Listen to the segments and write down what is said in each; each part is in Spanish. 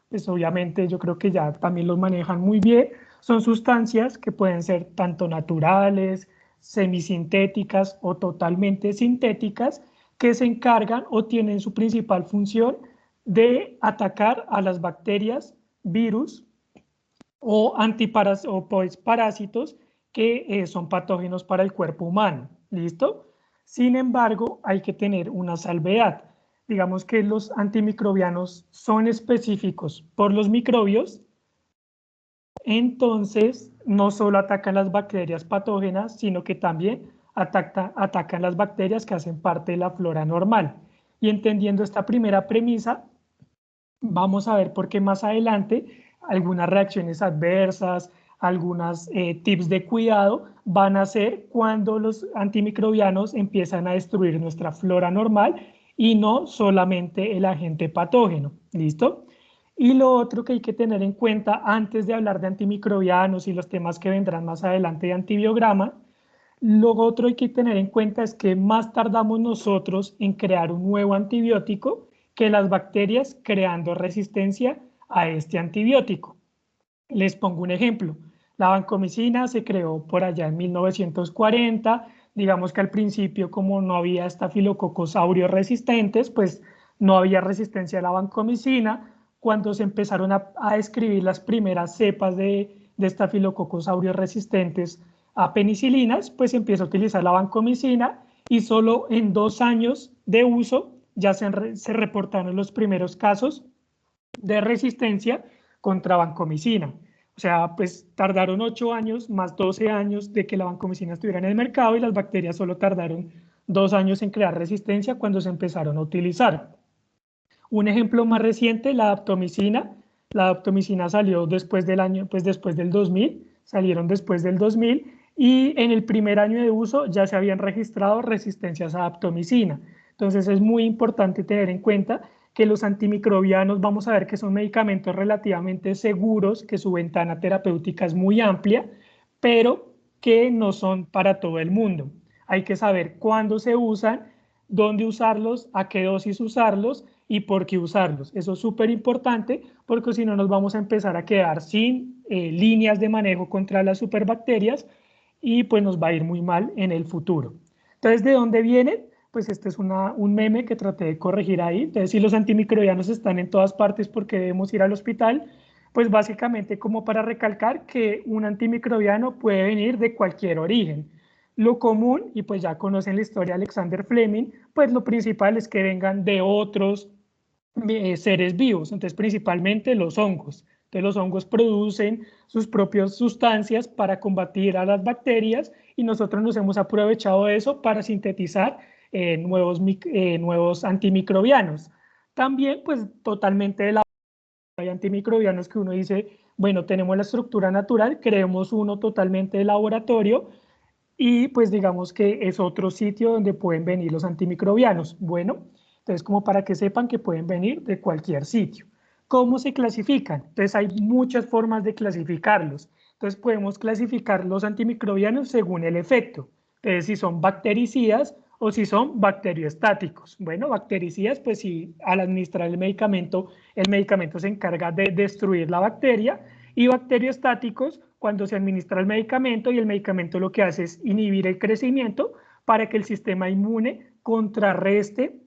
pues obviamente yo creo que ya también los manejan muy bien. Son sustancias que pueden ser tanto naturales, semisintéticas o totalmente sintéticas, que se encargan o tienen su principal función de atacar a las bacterias, virus o, o pues, parásitos que son patógenos para el cuerpo humano. ¿Listo? Sin embargo, hay que tener una salvedad. Digamos que los antimicrobianos son específicos por los microbios, entonces no solo atacan las bacterias patógenas, sino que también atacan las bacterias que hacen parte de la flora normal. Y entendiendo esta primera premisa, vamos a ver por qué más adelante algunas reacciones adversas, algunos tips de cuidado van a ser cuando los antimicrobianos empiezan a destruir nuestra flora normal y no solamente el agente patógeno. ¿Listo? Y lo otro que hay que tener en cuenta antes de hablar de antimicrobianos y los temas que vendrán más adelante de antibiograma, lo otro hay que tener en cuenta es que más tardamos nosotros en crear un nuevo antibiótico que las bacterias creando resistencia a este antibiótico. Les pongo un ejemplo. La vancomicina se creó por allá en 1940. Digamos que al principio, como no había estafilococos aureus resistentes, pues no había resistencia a la vancomicina. Cuando se empezaron a describir las primeras cepas de estafilococos aureus resistentes a penicilinas, pues se empieza a utilizar la vancomicina y solo en 2 años de uso ya se reportaron los primeros casos de resistencia contra vancomicina. O sea, pues tardaron 8 años más 12 años de que la vancomicina estuviera en el mercado y las bacterias solo tardaron 2 años en crear resistencia cuando se empezaron a utilizar. Un ejemplo más reciente, la daptomicina. La daptomicina salió después del año, pues después del 2000, salieron después del 2000 y en el primer año de uso ya se habían registrado resistencias a daptomicina. Entonces es muy importante tener en cuenta que los antimicrobianos, vamos a ver que son medicamentos relativamente seguros, que su ventana terapéutica es muy amplia, pero que no son para todo el mundo. Hay que saber cuándo se usan, dónde usarlos, a qué dosis usarlos y por qué usarlos. Eso es súper importante porque si no nos vamos a empezar a quedar sin líneas de manejo contra las superbacterias y pues nos va a ir muy mal en el futuro. Entonces, ¿de dónde vienen? Pues este es un meme que traté de corregir ahí. Entonces, si los antimicrobianos están en todas partes porque debemos ir al hospital, pues básicamente como para recalcar que un antimicrobiano puede venir de cualquier origen. Lo común, y pues ya conocen la historia de Alexander Fleming, pues lo principal es que vengan de otros seres vivos, entonces principalmente los hongos. Entonces los hongos producen sus propias sustancias para combatir a las bacterias y nosotros nos hemos aprovechado de eso para sintetizar nuevos antimicrobianos. También pues totalmente de la hay antimicrobianos que uno dice, bueno, tenemos la estructura natural, creemos uno totalmente de laboratorio y pues digamos que es otro sitio donde pueden venir los antimicrobianos. Bueno, entonces como para que sepan que pueden venir de cualquier sitio. ¿Cómo se clasifican? Entonces hay muchas formas de clasificarlos. Entonces podemos clasificar los antimicrobianos según el efecto. Entonces si son bactericidas o si son bacteriostáticos. Bueno, bactericidas, pues si al administrar el medicamento se encarga de destruir la bacteria y bacteriostáticos cuando se administra el medicamento y el medicamento lo que hace es inhibir el crecimiento para que el sistema inmune contrarreste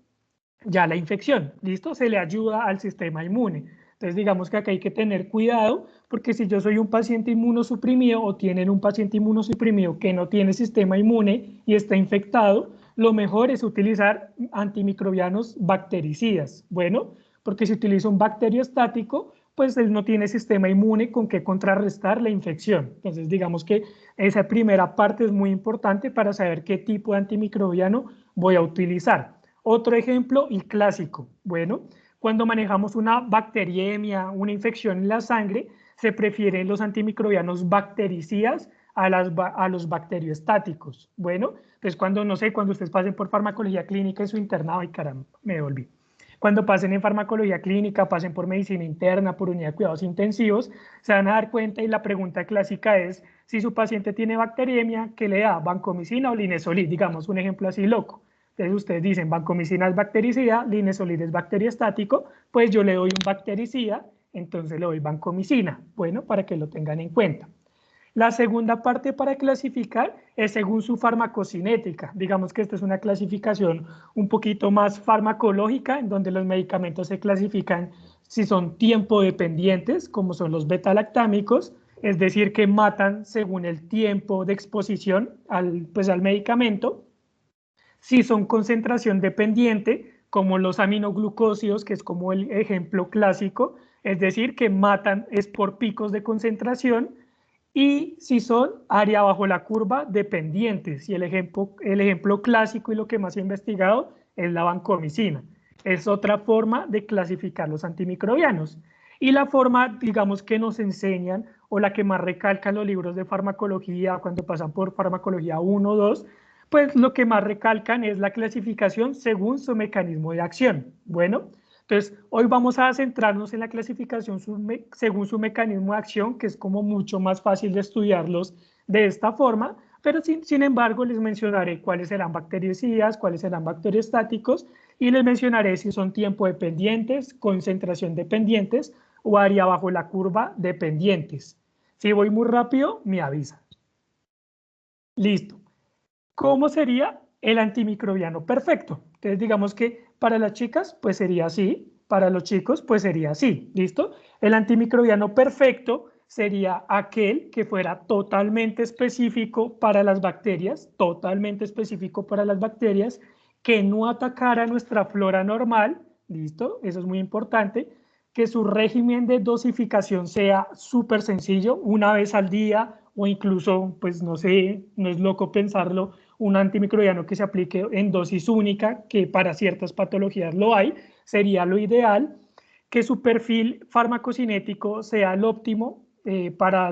ya la infección. ¿Listo? Se le ayuda al sistema inmune. Entonces digamos que acá hay que tener cuidado porque si yo soy un paciente inmunosuprimido o tienen un paciente inmunosuprimido que no tiene sistema inmune y está infectado, lo mejor es utilizar antimicrobianos bactericidas. Bueno, porque si utilizo un bacteriostático, pues él no tiene sistema inmune con que contrarrestar la infección. Entonces digamos que esa primera parte es muy importante para saber qué tipo de antimicrobiano voy a utilizar. Otro ejemplo y clásico, bueno, cuando manejamos una bacteriemia, una infección en la sangre, se prefieren los antimicrobianos bactericidas a los bacteriostáticos. Bueno, pues cuando, no sé, cuando ustedes pasen por farmacología clínica en su internado, ay caramba, me devolví. Cuando pasen en farmacología clínica, pasen por medicina interna, por unidad de cuidados intensivos, se van a dar cuenta y la pregunta clásica es si su paciente tiene bacteriemia, ¿qué le da? ¿Vancomicina o linezolid? Digamos un ejemplo así loco. Entonces ustedes dicen vancomicina es bactericida, linezolid es bacteriostático, pues yo le doy un bactericida entonces le doy vancomicina, bueno, para que lo tengan en cuenta. La segunda parte para clasificar es según su farmacocinética. Digamos que esta es una clasificación un poquito más farmacológica, en donde los medicamentos se clasifican si son tiempo dependientes, como son los beta-lactámicos, es decir, que matan según el tiempo de exposición al medicamento. Si son concentración dependiente, como los aminoglucósidos, que es como el ejemplo clásico, es decir, que matan es por picos de concentración, y si son área bajo la curva dependientes. Y el ejemplo clásico y lo que más he investigado es la vancomicina. Es otra forma de clasificar los antimicrobianos. Y la forma, digamos, que nos enseñan o la que más recalcan los libros de farmacología cuando pasan por farmacología 1 o 2, pues lo que más recalcan es la clasificación según su mecanismo de acción. Bueno, entonces hoy vamos a centrarnos en la clasificación según su mecanismo de acción, que es como mucho más fácil de estudiarlos de esta forma, pero sin embargo les mencionaré cuáles serán bactericidas, cuáles serán bacteriostáticos, y les mencionaré si son tiempo dependientes, concentración dependientes o área bajo la curva dependientes. Si voy muy rápido, me avisa. Listo. ¿Cómo sería el antimicrobiano perfecto? Entonces, digamos que para las chicas, pues sería así, para los chicos, pues sería así, ¿listo? El antimicrobiano perfecto sería aquel que fuera totalmente específico para las bacterias, totalmente específico para las bacterias, que no atacara nuestra flora normal, ¿listo? Eso es muy importante, que su régimen de dosificación sea súper sencillo, una vez al día o incluso, pues no sé, no es loco pensarlo, un antimicrobiano que se aplique en dosis única, que para ciertas patologías lo hay, sería lo ideal, que su perfil farmacocinético sea el óptimo,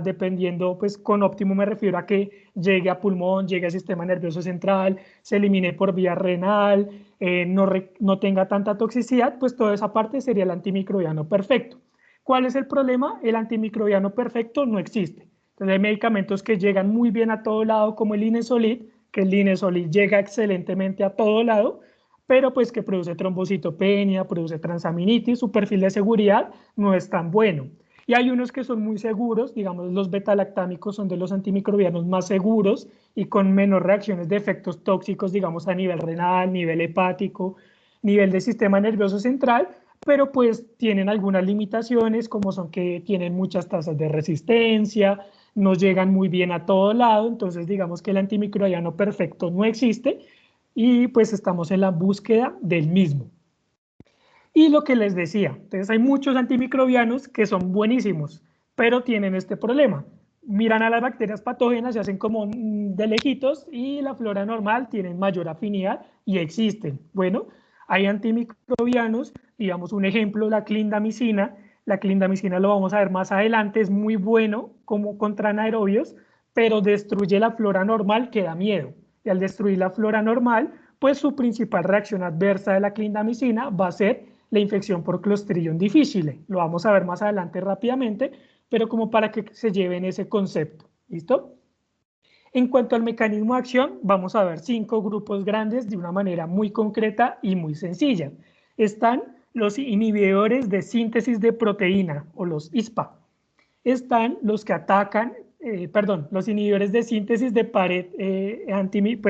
dependiendo, pues con óptimo me refiero a que llegue a pulmón, llegue al sistema nervioso central, se elimine por vía renal, no tenga tanta toxicidad, pues toda esa parte sería el antimicrobiano perfecto. ¿Cuál es el problema? El antimicrobiano perfecto no existe. Entonces hay medicamentos que llegan muy bien a todo lado, como el Linezolid, que el Linezolid llega excelentemente a todo lado, pero pues que produce trombocitopenia, produce transaminitis, su perfil de seguridad no es tan bueno. Y hay unos que son muy seguros, digamos los beta-lactámicos son de los antimicrobianos más seguros y con menor reacciones de efectos tóxicos, digamos a nivel renal, nivel hepático, nivel del sistema nervioso central, pero pues tienen algunas limitaciones como son que tienen muchas tasas de resistencia, no llegan muy bien a todo lado, entonces digamos que el antimicrobiano perfecto no existe y pues estamos en la búsqueda del mismo. Y lo que les decía, entonces hay muchos antimicrobianos que son buenísimos, pero tienen este problema. Miran a las bacterias patógenas, se hacen como de lejitos y la flora normal tienen mayor afinidad y existen. Bueno, hay antimicrobianos, digamos un ejemplo, la clindamicina. La clindamicina lo vamos a ver más adelante, es muy bueno como contra anaerobios, pero destruye la flora normal que da miedo. Y al destruir la flora normal, pues su principal reacción adversa de la clindamicina va a ser la infección por Clostridium difficile. Lo vamos a ver más adelante rápidamente, pero como para que se lleven ese concepto. ¿Listo? En cuanto al mecanismo de acción, vamos a ver 5 grupos grandes de una manera muy concreta y muy sencilla. Están los inhibidores de síntesis de proteína o los ISPA. Están los que atacan, los inhibidores de síntesis de pared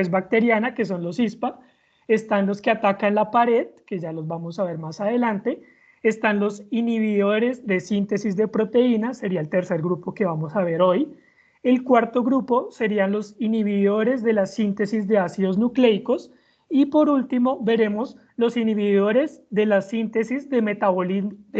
bacteriana, que son los ISPA. Están los que atacan la pared, que ya los vamos a ver más adelante. Están los inhibidores de síntesis de proteínas, sería el tercer grupo que vamos a ver hoy. El cuarto grupo serían los inhibidores de la síntesis de ácidos nucleicos. Y por último, veremos los inhibidores de la síntesis de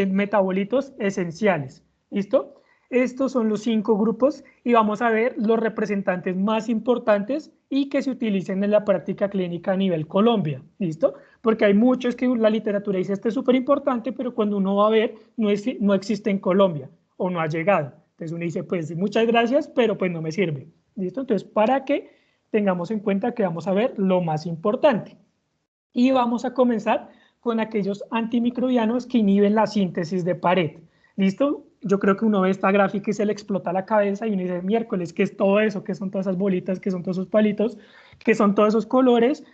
metabolitos esenciales. ¿Listo? Estos son los 5 grupos y vamos a ver los representantes más importantes y que se utilicen en la práctica clínica a nivel Colombia, ¿listo? Porque hay muchos que la literatura dice este es súper importante, pero cuando uno va a ver no existe en Colombia o no ha llegado. Entonces uno dice, pues muchas gracias, pero pues no me sirve, ¿listo? Entonces, para que tengamos en cuenta que vamos a ver lo más importante. Y vamos a comenzar con aquellos antimicrobianos que inhiben la síntesis de pared. ¿Listo? Yo creo que uno ve esta gráfica y se le explota la cabeza y uno dice, miércoles, ¿qué es todo eso? ¿Qué son todas esas bolitas? ¿Qué son todos esos palitos? ¿Qué son todos esos colores?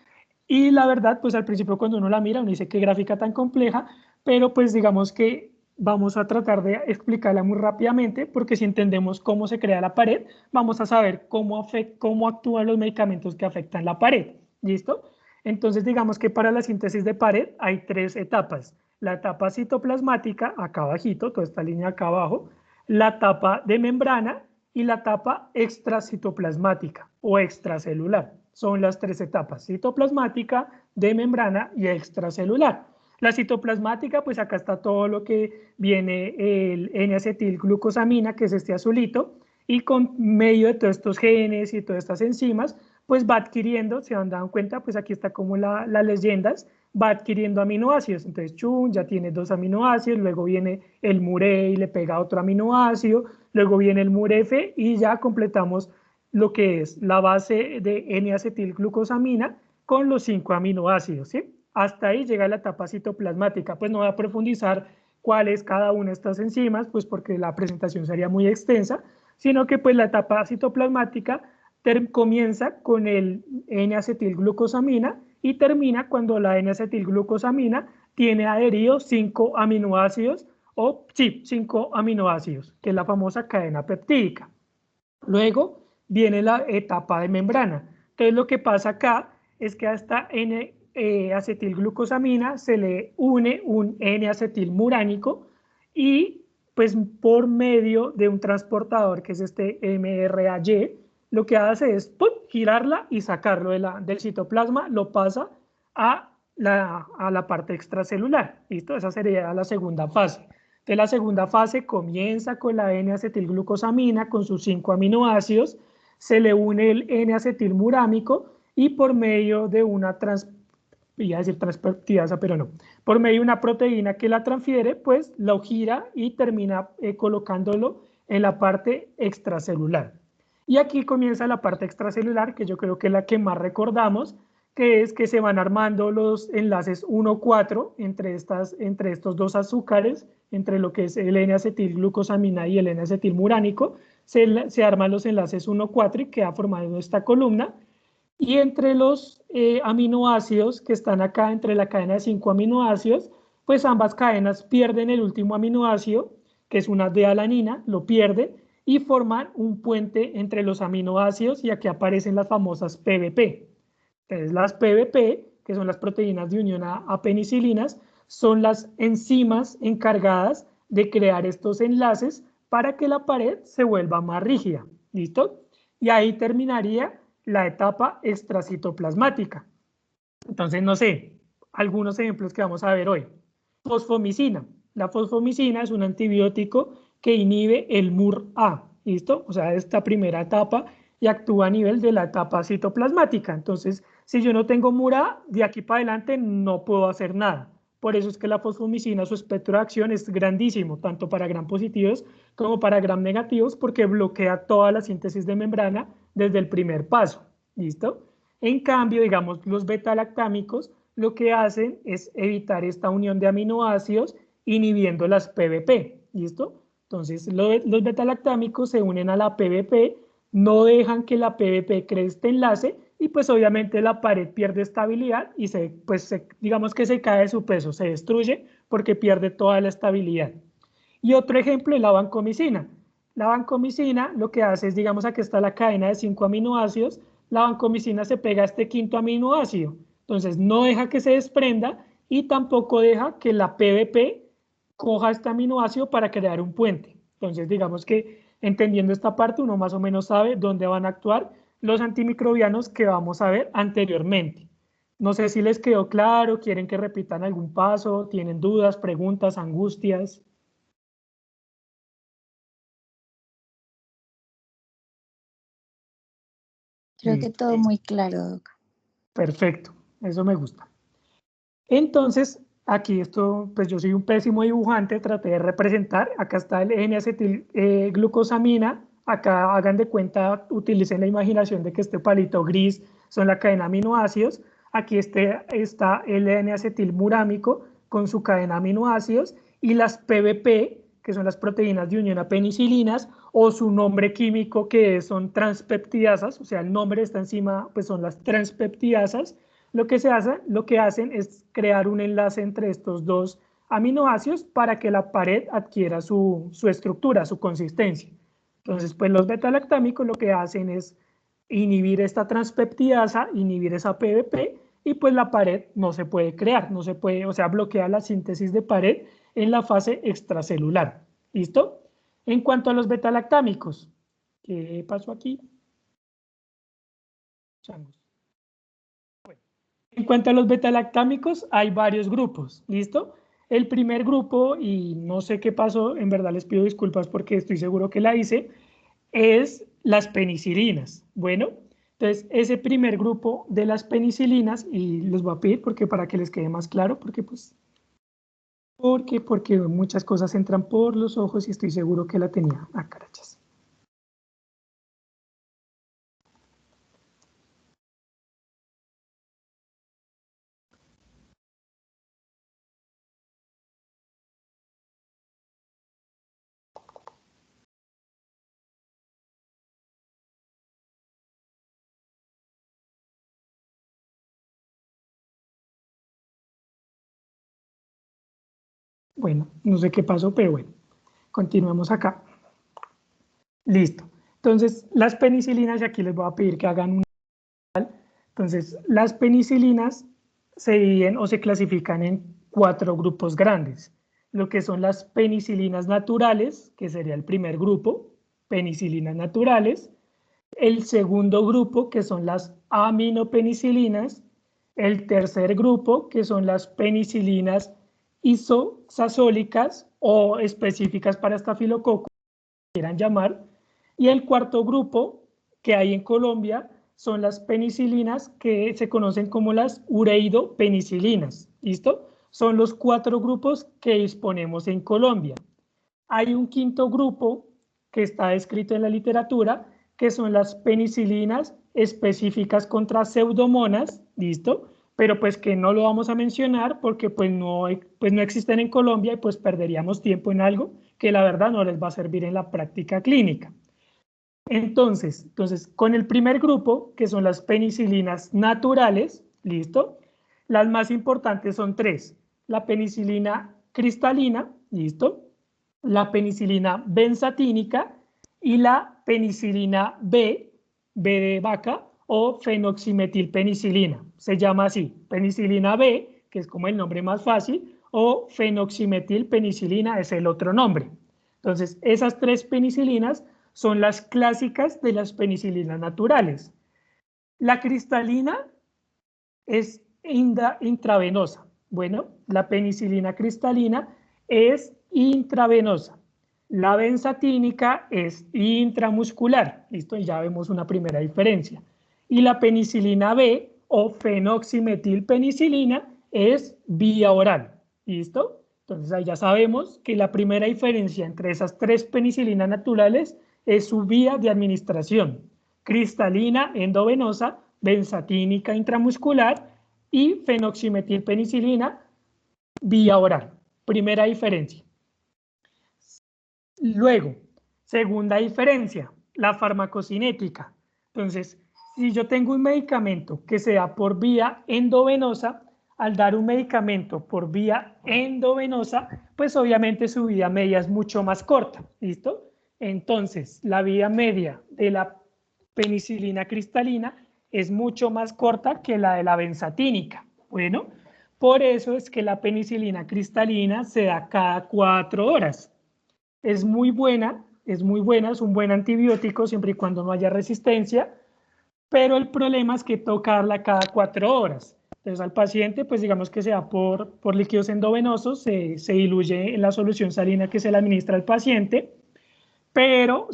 Y la verdad, pues al principio cuando uno la mira, uno dice, qué gráfica tan compleja, pero pues digamos que vamos a tratar de explicarla muy rápidamente, porque si entendemos cómo se crea la pared, vamos a saber cómo actúan los medicamentos que afectan la pared. ¿Listo? Entonces, digamos que para la síntesis de pared hay tres etapas. La etapa citoplasmática, acá abajito, toda esta línea acá abajo, la etapa de membrana y la etapa extracitoplasmática o extracelular. Son las tres etapas: citoplasmática, de membrana y extracelular. La citoplasmática, pues acá está todo lo que viene el N-acetilglucosamina, que es este azulito, y con medio de todos estos genes y todas estas enzimas, pues va adquiriendo, se han dado cuenta, pues aquí está como las leyendas, va adquiriendo aminoácidos. Entonces, chun, ya tiene 2 aminoácidos, luego viene el mure y le pega otro aminoácido, luego viene el murefe y ya completamos lo que es la base de N-acetilglucosamina con los 5 aminoácidos, ¿sí? Hasta ahí llega la etapa citoplasmática. Pues no voy a profundizar cuál es cada una de estas enzimas, pues porque la presentación sería muy extensa, sino que pues la etapa citoplasmática comienza con el N-acetilglucosamina y termina cuando la N-acetilglucosamina tiene adheridos 5 aminoácidos, o sí, 5 aminoácidos, que es la famosa cadena peptídica. Luego viene la etapa de membrana. Entonces lo que pasa acá es que a esta N-acetilglucosamina se le une un N-acetilmuránico y pues por medio de un transportador que es este MRAY, lo que hace es ¡pum!, girarla y sacarlo del citoplasma, lo pasa a la parte extracelular. ¿Listo? Esa sería la segunda fase. Entonces, la segunda fase comienza con la N-acetilglucosamina con sus 5 aminoácidos, se le une el N-acetilmurámico y por medio de una iba a decir transpeptidasa, pero no, por medio de una proteína que la transfiere, pues lo gira y termina colocándolo en la parte extracelular. Y aquí comienza la parte extracelular, que yo creo que es la que más recordamos, que es que se van armando los enlaces 1,4 entre estos dos azúcares, entre lo que es el N-acetilglucosamina y el N-acetilmuránico, se arman los enlaces 1,4 y queda formando esta columna. Y entre los aminoácidos que están acá, entre la cadena de 5 aminoácidos, pues ambas cadenas pierden el último aminoácido, que es una D-alanina, lo pierde, y forman un puente entre los aminoácidos, y aquí aparecen las famosas PBP. Entonces, las PBP, que son las proteínas de unión a penicilinas, son las enzimas encargadas de crear estos enlaces para que la pared se vuelva más rígida. ¿Listo? Y ahí terminaría la etapa extracitoplasmática. Entonces, no sé, algunos ejemplos que vamos a ver hoy. Fosfomicina. La fosfomicina es un antibiótico que inhibe el MUR-A, ¿listo? O sea, esta primera etapa y actúa a nivel de la etapa citoplasmática. Entonces, si yo no tengo MUR-A, de aquí para adelante no puedo hacer nada. Por eso es que la fosfomicina, su espectro de acción es grandísimo, tanto para gram positivos como para gram negativos, porque bloquea toda la síntesis de membrana desde el primer paso. ¿Listo? En cambio, digamos, los beta-lactámicos lo que hacen es evitar esta unión de aminoácidos inhibiendo las PBP. ¿Listo? Entonces, los beta-lactámicos se unen a la PBP, no dejan que la PBP cree este enlace y pues obviamente la pared pierde estabilidad y digamos que se cae de su peso, se destruye porque pierde toda la estabilidad. Y otro ejemplo es la vancomicina. La vancomicina lo que hace es, digamos, aquí está la cadena de 5 aminoácidos, la vancomicina se pega a este quinto aminoácido, entonces no deja que se desprenda y tampoco deja que la PBP coja este aminoácido para crear un puente. Entonces, digamos que entendiendo esta parte, uno más o menos sabe dónde van a actuar los antimicrobianos que vamos a ver anteriormente. No sé si les quedó claro, quieren que repitan algún paso, tienen dudas, preguntas, angustias. Creo que todo muy claro, Doc. Perfecto, eso me gusta. Entonces, aquí esto, pues yo soy un pésimo dibujante, traté de representar, acá está el N-acetilglucosamina, acá hagan de cuenta, utilicen la imaginación de que este palito gris son la cadena de aminoácidos, aquí está el N-acetilmurámico con su cadena de aminoácidos y las PBP, que son las proteínas de unión a penicilinas, o su nombre químico que son transpeptidasas, o sea, el nombre de esta enzima pues son las transpeptidasas. Lo que hacen es crear un enlace entre estos dos aminoácidos para que la pared adquiera su estructura, su consistencia. Entonces, pues los beta-lactámicos lo que hacen es inhibir esta transpeptidasa, inhibir esa PVP, y pues la pared no se puede crear, no se puede, o sea, bloquea la síntesis de pared en la fase extracelular. ¿Listo? En cuanto a los beta-lactámicos, ¿qué pasó aquí? Bueno, en cuanto a los beta-lactámicos, hay varios grupos, ¿listo? El primer grupo, y no sé qué pasó, en verdad les pido disculpas porque estoy seguro que la hice, es las penicilinas. Bueno, entonces ese primer grupo de las penicilinas, y los voy a pedir porque para que les quede más claro, porque pues, porque muchas cosas entran por los ojos y estoy seguro que la tenía. Ah, carachas. Bueno, no sé qué pasó, pero bueno, continuemos acá. Listo. Entonces, las penicilinas, y aquí les voy a pedir que hagan un... Entonces, las penicilinas se dividen o se clasifican en 4 grupos grandes. Lo que son las penicilinas naturales, que sería el primer grupo, penicilinas naturales. El segundo grupo, que son las aminopenicilinas. El tercer grupo, que son las penicilinas isosazólicas o específicas para estafilococo, quieran llamar. Y el cuarto grupo que hay en Colombia son las penicilinas que se conocen como las ureidopenicilinas. ¿Listo? Son los 4 grupos que disponemos en Colombia. Hay un quinto grupo que está descrito en la literatura, que son las penicilinas específicas contra pseudomonas, ¿listo? Pero pues que no lo vamos a mencionar porque pues no existen en Colombia y pues perderíamos tiempo en algo que la verdad no les va a servir en la práctica clínica. Entonces, con el primer grupo, que son las penicilinas naturales, ¿listo? Las más importantes son 3. La penicilina cristalina, ¿listo? La penicilina benzatínica y la penicilina B de vaca o fenoximetilpenicilina. Se llama así, penicilina B, que es como el nombre más fácil, o fenoximetilpenicilina es el otro nombre. Entonces, esas 3 penicilinas son las clásicas de las penicilinas naturales. La cristalina es intravenosa. Bueno, la penicilina cristalina es intravenosa. La benzatínica es intramuscular. Listo, y ya vemos una primera diferencia. Y la penicilina B o fenoximetilpenicilina es vía oral. ¿Listo? Entonces ahí ya sabemos que la primera diferencia entre esas 3 penicilinas naturales es su vía de administración. Cristalina endovenosa, benzatínica intramuscular y fenoximetilpenicilina vía oral. Primera diferencia. Luego, segunda diferencia, la farmacocinética. Entonces, si yo tengo un medicamento que se da por vía endovenosa, al dar un medicamento por vía endovenosa, pues obviamente su vida media es mucho más corta, ¿listo? Entonces, la vida media de la penicilina cristalina es mucho más corta que la de la benzatínica. Bueno, por eso es que la penicilina cristalina se da cada 4 horas. Es muy buena, es un buen antibiótico siempre y cuando no haya resistencia, pero el problema es que toca darla cada 4 horas. Entonces al paciente, pues digamos que sea por líquidos endovenosos, se diluye en la solución salina que se le administra al paciente, pero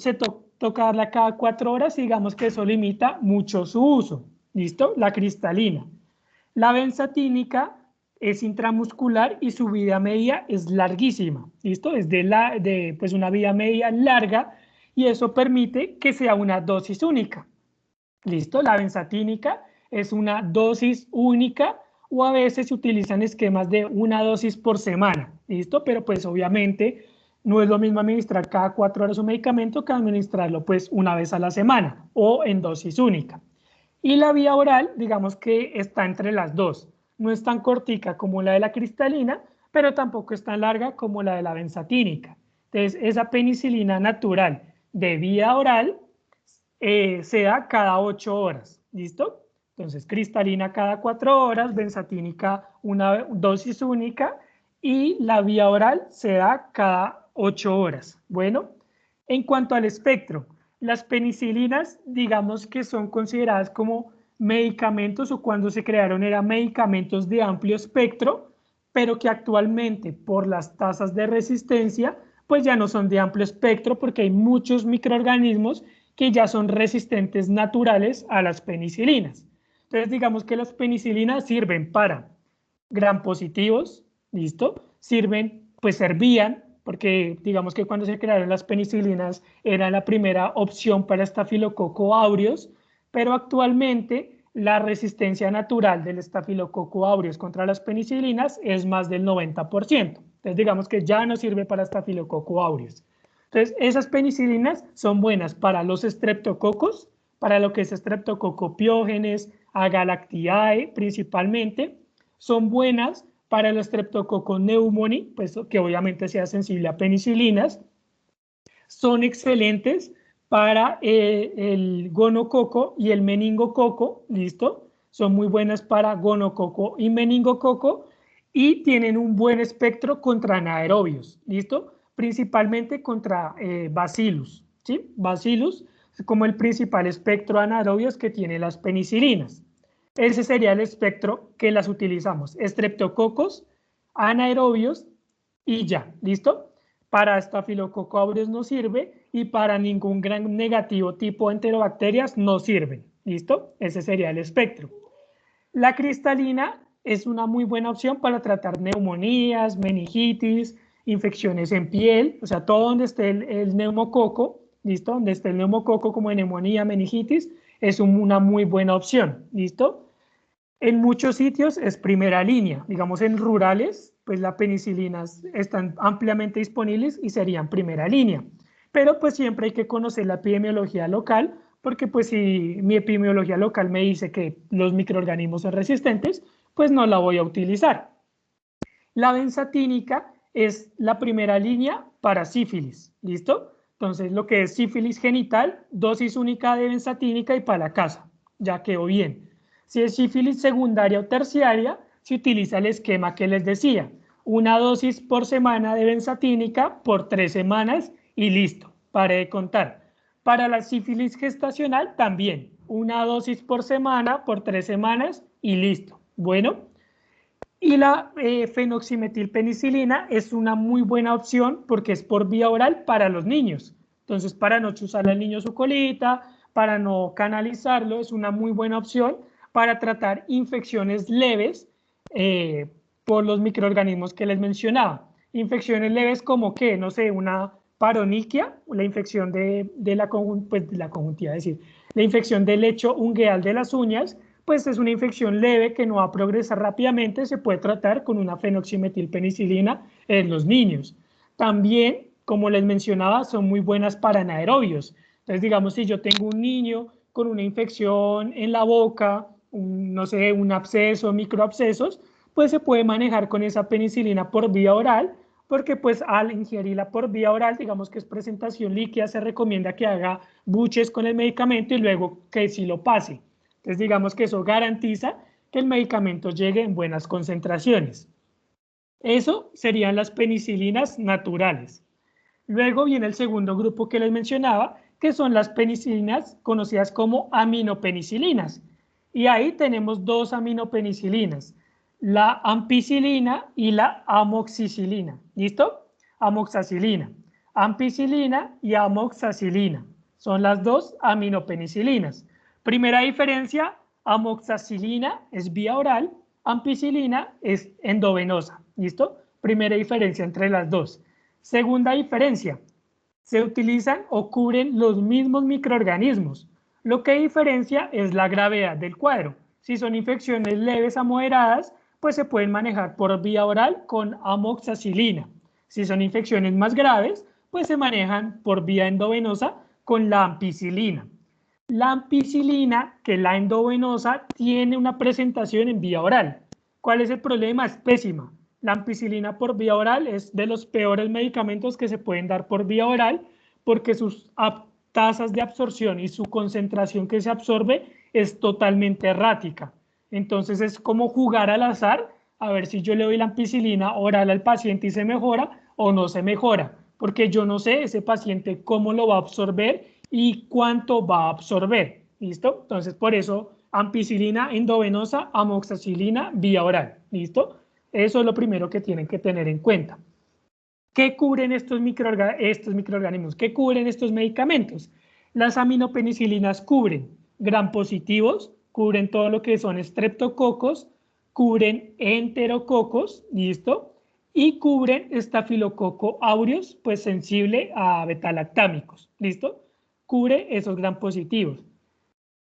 toca darla cada 4 horas y digamos que eso limita mucho su uso. ¿Listo? La cristalina. La benzatínica es intramuscular y su vida media es larguísima, ¿listo? Es pues una vida media larga y eso permite que sea una dosis única, ¿listo? La benzatínica es una dosis única o a veces se utilizan esquemas de una dosis por semana, ¿listo? Pero pues obviamente no es lo mismo administrar cada 4 horas un medicamento que administrarlo pues una vez a la semana o en dosis única. Y la vía oral, digamos que está entre las dos. No es tan cortica como la de la cristalina, pero tampoco es tan larga como la de la benzatínica. Entonces, esa penicilina natural de vía oral se da cada 8 horas, ¿listo? Entonces, cristalina cada 4 horas, benzatínica una dosis única y la vía oral se da cada 8 horas. Bueno, en cuanto al espectro, las penicilinas, digamos que son consideradas como medicamentos o cuando se crearon eran medicamentos de amplio espectro, pero que actualmente por las tasas de resistencia, pues ya no son de amplio espectro porque hay muchos microorganismos que ya son resistentes naturales a las penicilinas. Entonces, digamos que las penicilinas sirven para gram positivos, ¿listo? Sirven, pues servían, porque digamos que cuando se crearon las penicilinas era la primera opción para estafilococo aureus, pero actualmente la resistencia natural del estafilococo aureus contra las penicilinas es más del 90%. Entonces, digamos que ya no sirve para estafilococo aureus. Entonces, esas penicilinas son buenas para los streptococos, para lo que es Streptococcus pyogenes, Agalactiae principalmente. Son buenas para el Streptococcus pneumoniae, pues que obviamente sea sensible a penicilinas. Son excelentes para el gonococo y el meningococo, ¿listo? Son muy buenas para gonococo y meningococo y tienen un buen espectro contra anaerobios, ¿listo? Principalmente contra bacillus, ¿sí? Bacillus como el principal espectro anaerobios que tienen las penicilinas. Ese sería el espectro que las utilizamos, estreptococos, anaerobios y ya, ¿listo? Para estafilococo aureus no sirve y para ningún gran negativo tipo enterobacterias no sirven, ¿listo? Ese sería el espectro. La cristalina es una muy buena opción para tratar neumonías, meningitis, infecciones en piel, o sea, todo donde esté el neumococo, ¿listo? Donde esté el neumococo como neumonía, meningitis, es una muy buena opción, ¿listo? En muchos sitios es primera línea, digamos en rurales, pues las penicilinas están ampliamente disponibles y serían primera línea. Pero pues siempre hay que conocer la epidemiología local, porque pues si mi epidemiología local me dice que los microorganismos son resistentes, pues no la voy a utilizar. La benzatínica es la primera línea para sífilis, ¿listo? Entonces lo que es sífilis genital, dosis única de benzatínica y para la casa, ya quedó bien. Si es sífilis secundaria o terciaria, se utiliza el esquema que les decía, una dosis por semana de benzatínica por 3 semanas y listo, pare de contar. Para la sífilis gestacional también, una dosis por semana por 3 semanas y listo. Bueno, y la fenoximetilpenicilina es una muy buena opción porque es por vía oral para los niños. Entonces, para no chuzarle al niño su colita, para no canalizarlo, es una muy buena opción para tratar infecciones leves por los microorganismos que les mencionaba. Infecciones leves como que, no sé, una paroniquia, la infección de la conjuntiva, es decir, la infección del lecho ungueal de las uñas, pues es una infección leve que no va a progresar rápidamente, se puede tratar con una fenoximetilpenicilina en los niños. También, como les mencionaba, son muy buenas para anaerobios. Entonces, digamos, si yo tengo un niño con una infección en la boca, no sé, un absceso, microabscesos, pues se puede manejar con esa penicilina por vía oral, porque pues al ingerirla por vía oral, digamos que es presentación líquida, se recomienda que haga buches con el medicamento y luego que sí lo pase. Entonces, digamos que eso garantiza que el medicamento llegue en buenas concentraciones. Eso serían las penicilinas naturales. Luego viene el segundo grupo que les mencionaba, que son las penicilinas conocidas como aminopenicilinas. Y ahí tenemos dos aminopenicilinas, la ampicilina y la amoxicilina. ¿Listo? Amoxacilina. Ampicilina y amoxacilina son las dos aminopenicilinas. Primera diferencia, amoxacilina es vía oral, ampicilina es endovenosa. ¿Listo? Primera diferencia entre las dos. Segunda diferencia, se utilizan o cubren los mismos microorganismos. Lo que diferencia es la gravedad del cuadro. Si son infecciones leves a moderadas, pues se pueden manejar por vía oral con amoxicilina. Si son infecciones más graves, pues se manejan por vía endovenosa con la ampicilina. La ampicilina, que es la endovenosa, tiene una presentación en vía oral. ¿Cuál es el problema? Es pésima. La ampicilina por vía oral es de los peores medicamentos que se pueden dar por vía oral porque sus tasas de absorción y su concentración que se absorbe es totalmente errática. Entonces es como jugar al azar a ver si yo le doy la ampicilina oral al paciente y se mejora o no se mejora, porque yo no sé ese paciente cómo lo va a absorber y cuánto va a absorber. ¿Listo? Entonces por eso ampicilina endovenosa, amoxicilina vía oral. ¿Listo? Eso es lo primero que tienen que tener en cuenta. ¿Qué cubren estos microorganismos? ¿Qué cubren estos medicamentos? Las aminopenicilinas cubren gram positivos, cubren todo lo que son estreptococos, cubren enterococos, ¿listo? Y cubren estafilococo aureus, pues sensible a betalactámicos, ¿listo? Cubre esos gram positivos.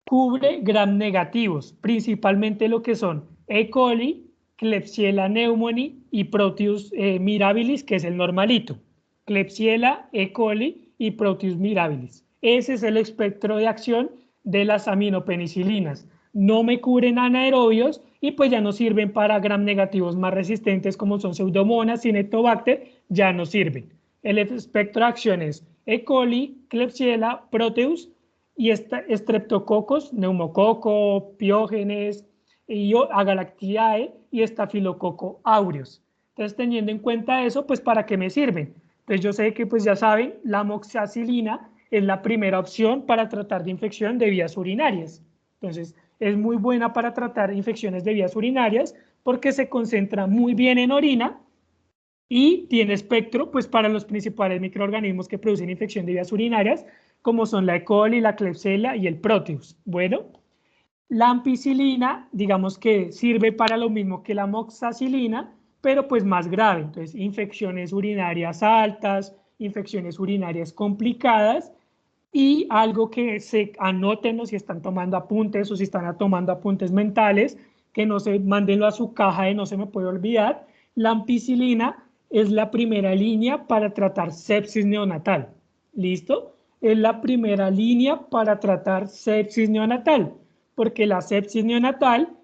Cubre gram negativos, principalmente lo que son E. coli, Klebsiella pneumoniae y Proteus mirabilis, que es el normalito. Klebsiella, E. coli y Proteus mirabilis. Ese es el espectro de acción de las aminopenicilinas. No me cubren anaerobios y pues ya no sirven para gram negativos más resistentes como son Pseudomonas, Cinetobacter, ya no sirven. El espectro de acción es E. coli, Klebsiella, Proteus y estreptococos, neumococo, piógenes, y Agalactiae y estafilococo aureus. Entonces, teniendo en cuenta eso, pues ¿para qué me sirven? Entonces, yo sé que, pues ya saben, la amoxicilina es la primera opción para tratar de infección de vías urinarias. Entonces, es muy buena para tratar infecciones de vías urinarias porque se concentra muy bien en orina y tiene espectro pues para los principales microorganismos que producen infección de vías urinarias, como son la E. coli, la Klebsiella y el Proteus. Bueno, la ampicilina, digamos que sirve para lo mismo que la amoxicilina, pero pues más grave. Entonces, infecciones urinarias altas, infecciones urinarias complicadas y algo que se anoten si están tomando apuntes o si están tomando apuntes mentales, que no se mándenlo a su caja de no se me puede olvidar. La ampicilina es la primera línea para tratar sepsis neonatal. ¿Listo? Es la primera línea para tratar sepsis neonatal, porque la sepsis neonatal,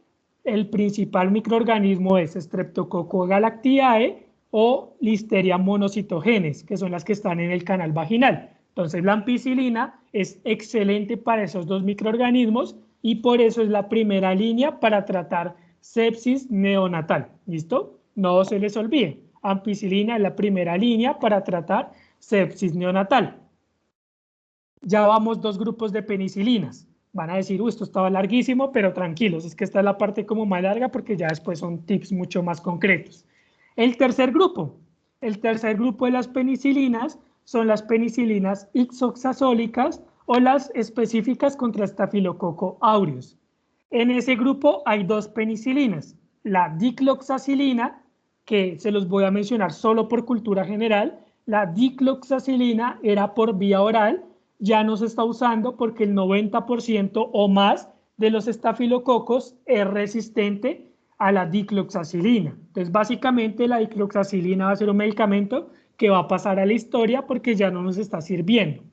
el principal microorganismo es Streptococcus galactiae o Listeria monocytogenes, que son las que están en el canal vaginal. Entonces la ampicilina es excelente para esos dos microorganismos y por eso es la primera línea para tratar sepsis neonatal. ¿Listo? No se les olvide, ampicilina es la primera línea para tratar sepsis neonatal. Ya vamos dos grupos de penicilinas. Van a decir, esto estaba larguísimo, pero tranquilos, es que esta es la parte como más larga porque ya después son tips mucho más concretos. El tercer grupo de las penicilinas son las penicilinas ixoxazólicas o las específicas contra Staphylococcus aureus. En ese grupo hay dos penicilinas, la dicloxacilina, que se los voy a mencionar solo por cultura general. La dicloxacilina era por vía oral, ya no se está usando porque el 90% o más de los estafilococos es resistente a la dicloxacilina. Entonces, básicamente la dicloxacilina va a ser un medicamento que va a pasar a la historia porque ya no nos está sirviendo.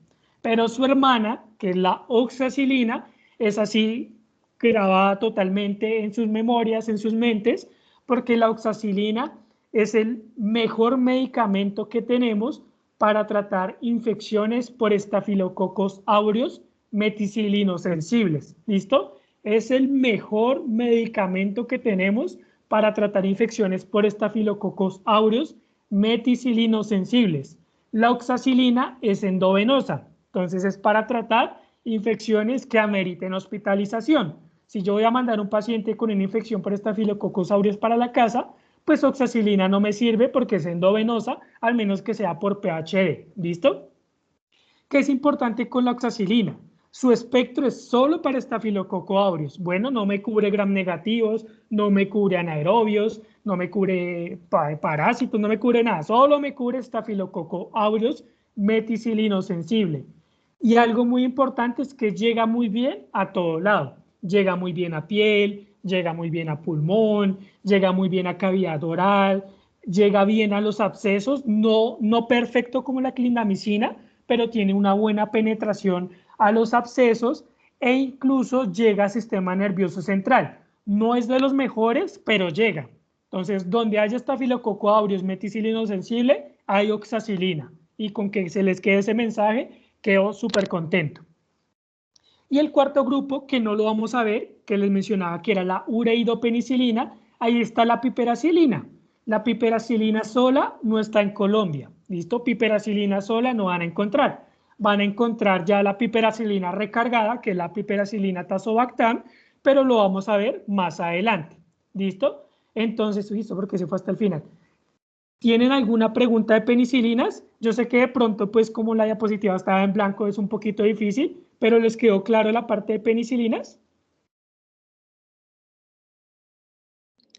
Pero su hermana, que es la oxacilina, es así grabada totalmente en sus memorias, en sus mentes, porque la oxacilina es el mejor medicamento que tenemos para tratar infecciones por estafilococos aureus meticilinos sensibles. ¿Listo? Es el mejor medicamento que tenemos para tratar infecciones por estafilococos aureus meticilinos sensibles. La oxacilina es endovenosa, entonces es para tratar infecciones que ameriten hospitalización. Si yo voy a mandar un paciente con una infección por estafilococos aureus para la casa, pues oxacilina no me sirve porque es endovenosa, al menos que sea por PHD. ¿Listo? ¿Qué es importante con la oxacilina? Su espectro es solo para Staphylococcus aureus. Bueno, no me cubre gram negativos, no me cubre anaerobios, no me cubre parásitos, no me cubre nada. Solo me cubre Staphylococcus aureus meticilino sensible. Y algo muy importante es que llega muy bien a todo lado. Llega muy bien a piel, llega muy bien a pulmón, llega muy bien a cavidad oral, llega bien a los abscesos, no perfecto como la clindamicina, pero tiene una buena penetración a los abscesos e incluso llega al sistema nervioso central. No es de los mejores, pero llega. Entonces, donde haya estafilococo aureus meticilino sensible, hay oxacilina. Y con que se les quede ese mensaje, quedo súper contento. Y el cuarto grupo, que no lo vamos a ver, que les mencionaba que era la ureidopenicilina, ahí está la piperacilina. La piperacilina sola no está en Colombia, ¿listo? Piperacilina sola no van a encontrar. Van a encontrar ya la piperacilina recargada, que es la piperacilina tazobactam, pero lo vamos a ver más adelante, ¿listo? Entonces, listo, porque se fue hasta el final. ¿Tienen alguna pregunta de penicilinas? Yo sé que de pronto, pues como la diapositiva estaba en blanco, es un poquito difícil, pero ¿les quedó claro la parte de penicilinas?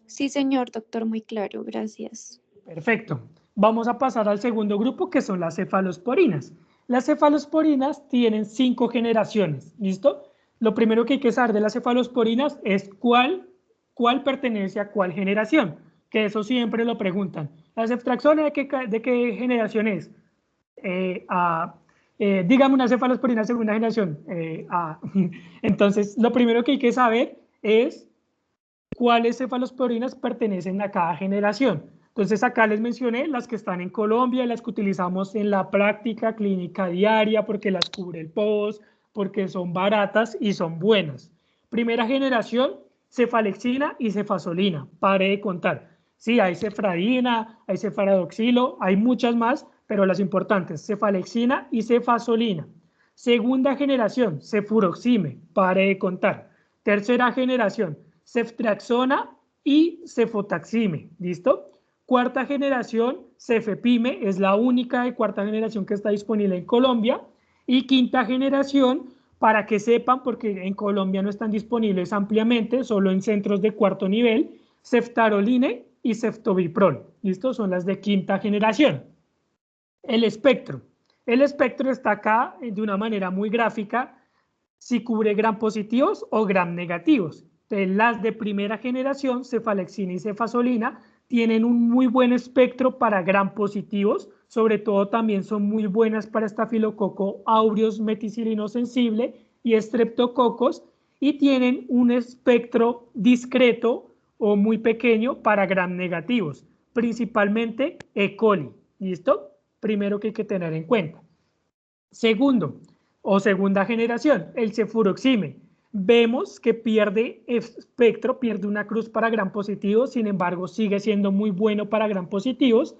Sí, señor doctor, muy claro, gracias. Perfecto. Vamos a pasar al segundo grupo, que son las cefalosporinas. Las cefalosporinas tienen 5 generaciones, ¿listo? Lo primero que hay que saber de las cefalosporinas es cuál pertenece a cuál generación, que eso siempre lo preguntan. ¿La ceftriaxona de qué generación es? Dígame una cefalosporina segunda generación. Entonces, lo primero que hay que saber es cuáles cefalosporinas pertenecen a cada generación. Entonces, acá les mencioné las que están en Colombia, las que utilizamos en la práctica clínica diaria, porque las cubre el POS, porque son baratas y son buenas. Primera generación, cefalexina y cefazolina. Pare de contar. Sí, hay cefradina, hay cefaradoxilo, hay muchas más, pero las importantes, cefalexina y cefazolina. Segunda generación, cefuroxime, pare de contar. Tercera generación, ceftriaxona y cefotaxime, ¿listo? Cuarta generación, cefepime, es la única de cuarta generación que está disponible en Colombia. Y quinta generación, para que sepan, porque en Colombia no están disponibles ampliamente, solo en centros de cuarto nivel, ceftaroline y ceftobiprol, ¿listo? Son las de quinta generación. El espectro. El espectro está acá de una manera muy gráfica, si cubre gram positivos o gram negativos. Entonces, las de primera generación, cefalexina y cefazolina, tienen un muy buen espectro para gram positivos, sobre todo también son muy buenas para estafilococo aureus meticilino sensible y estreptococos, y tienen un espectro discreto o muy pequeño para gram negativos, principalmente E. coli, ¿listo? Primero que hay que tener en cuenta. Segundo, o segunda generación, el cefuroxime. Vemos que pierde espectro, pierde una cruz para gram positivos, sin embargo sigue siendo muy bueno para gram positivos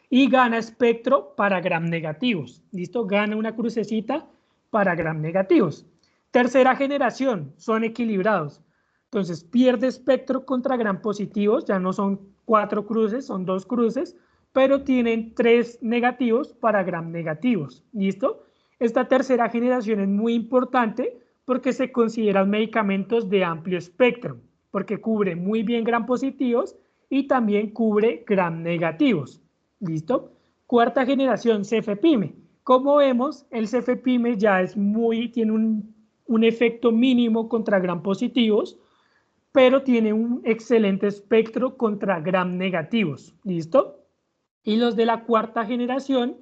y gana espectro para gram negativos. ¿Listo? Gana una crucecita para gram negativos. Tercera generación, son equilibrados. Entonces pierde espectro contra gram positivos, ya no son 4 cruces, son 2 cruces, pero tienen 3 negativos para gram negativos. ¿Listo? Esta tercera generación es muy importante porque se consideran medicamentos de amplio espectro, porque cubre muy bien gram positivos y también cubre gram negativos. ¿Listo? Cuarta generación, cefepime. Como vemos, el cefepime ya tiene un efecto mínimo contra gram positivos, pero tiene un excelente espectro contra gram negativos. ¿Listo? Y los de la cuarta generación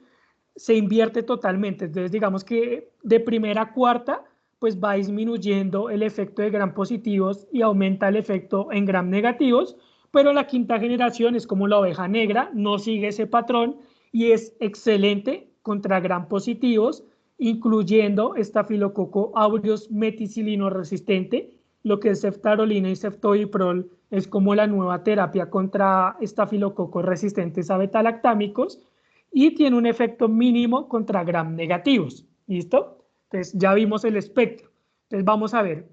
se invierte totalmente. Entonces, digamos que de primera a cuarta, pues va disminuyendo el efecto de gram positivos y aumenta el efecto en gram negativos, pero la quinta generación es como la oveja negra, no sigue ese patrón y es excelente contra gram positivos, incluyendo estafilococo aureus meticilino resistente, lo que es ceftarolina y ceftobiprol es como la nueva terapia contra estafilococos resistentes a betalactámicos y tiene un efecto mínimo contra gram negativos. ¿Listo? Entonces ya vimos el espectro. Entonces vamos a ver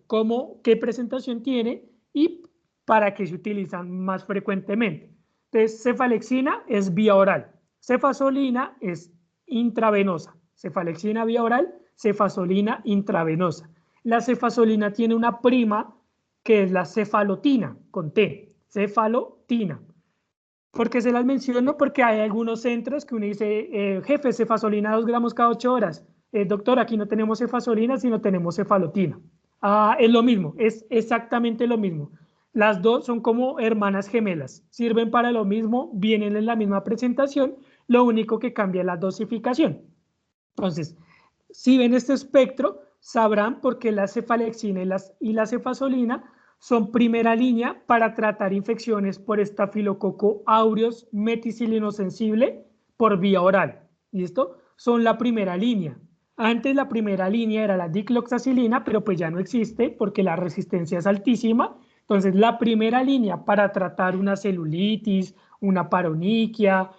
qué presentación tiene y para qué se utilizan más frecuentemente. Entonces cefalexina es vía oral, cefazolina es intravenosa, cefalexina vía oral, cefazolina intravenosa. La cefazolina tiene una prima que es la cefalotina, con T, cefalotina. ¿Por qué se las menciono? Porque hay algunos centros que uno dice, jefe, cefazolina 2 gramos cada 8 horas. Doctor, aquí no tenemos cefazolina, sino tenemos cefalotina. Es lo mismo, es exactamente lo mismo. Las dos son como hermanas gemelas, sirven para lo mismo, vienen en la misma presentación, lo único que cambia es la dosificación. Entonces, si ven este espectro, sabrán por qué la cefalexina y la cefazolina son primera línea para tratar infecciones por estafilococo aureus meticilinosensible por vía oral. ¿Listo? Son la primera línea. Antes la primera línea era la dicloxacilina, pero pues ya no existe porque la resistencia es altísima. Entonces la primera línea para tratar una celulitis, una paroniquia,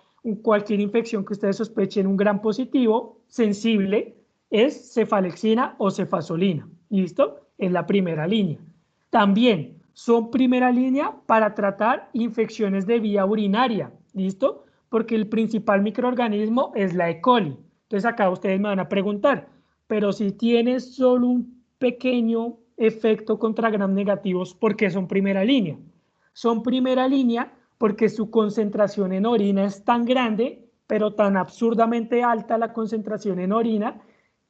cualquier infección que ustedes sospechen un gram positivo sensible es cefalexina o cefazolina. ¿Listo? Es la primera línea. También son primera línea para tratar infecciones de vía urinaria. ¿Listo? Porque el principal microorganismo es la E. coli. Entonces acá ustedes me van a preguntar, pero si tienes solo un pequeño efecto contra gram negativos, ¿por qué son primera línea? Son primera línea porque su concentración en orina es tan grande, pero tan absurdamente alta la concentración en orina,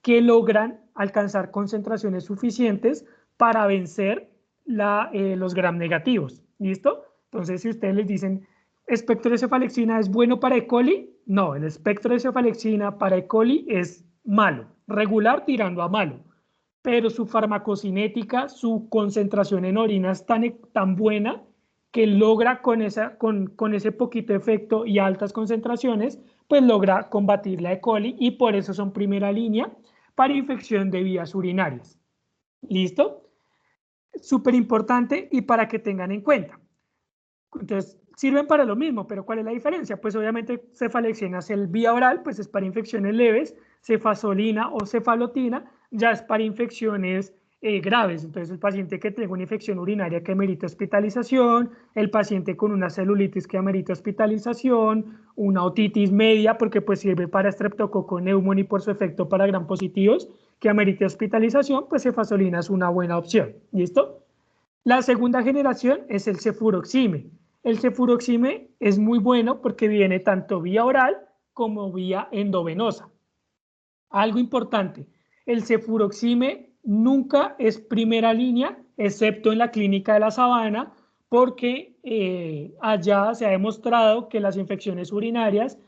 que logran alcanzar concentraciones suficientes para vencer los gram negativos. ¿Listo? Entonces, si ustedes les dicen, ¿espectro de cefalexina es bueno para E. coli? No, el espectro de cefalexina para E. coli es malo, regular tirando a malo, pero su farmacocinética, su concentración en orina es tan buena que logra con ese poquito efecto y altas concentraciones, pues logra combatir la E. coli y por eso son primera línea para infección de vías urinarias. ¿Listo? Súper importante y para que tengan en cuenta. Entonces, sirven para lo mismo, pero ¿cuál es la diferencia? Pues obviamente cefalexina es el vía oral, pues es para infecciones leves, cefazolina o cefalotina ya es para infecciones graves. Entonces, el paciente que tenga una infección urinaria que amerita hospitalización, el paciente con una celulitis que amerita hospitalización, una otitis media, porque pues sirve para streptococcus pneumoniae por su efecto para gram positivos, que amerite hospitalización, pues cefazolina es una buena opción. ¿Listo? La segunda generación es el cefuroxime. El cefuroxime es muy bueno porque viene tanto vía oral como vía endovenosa. Algo importante, el cefuroxime nunca es primera línea, excepto en la clínica de la Sabana, porque allá se ha demostrado que las infecciones urinarias,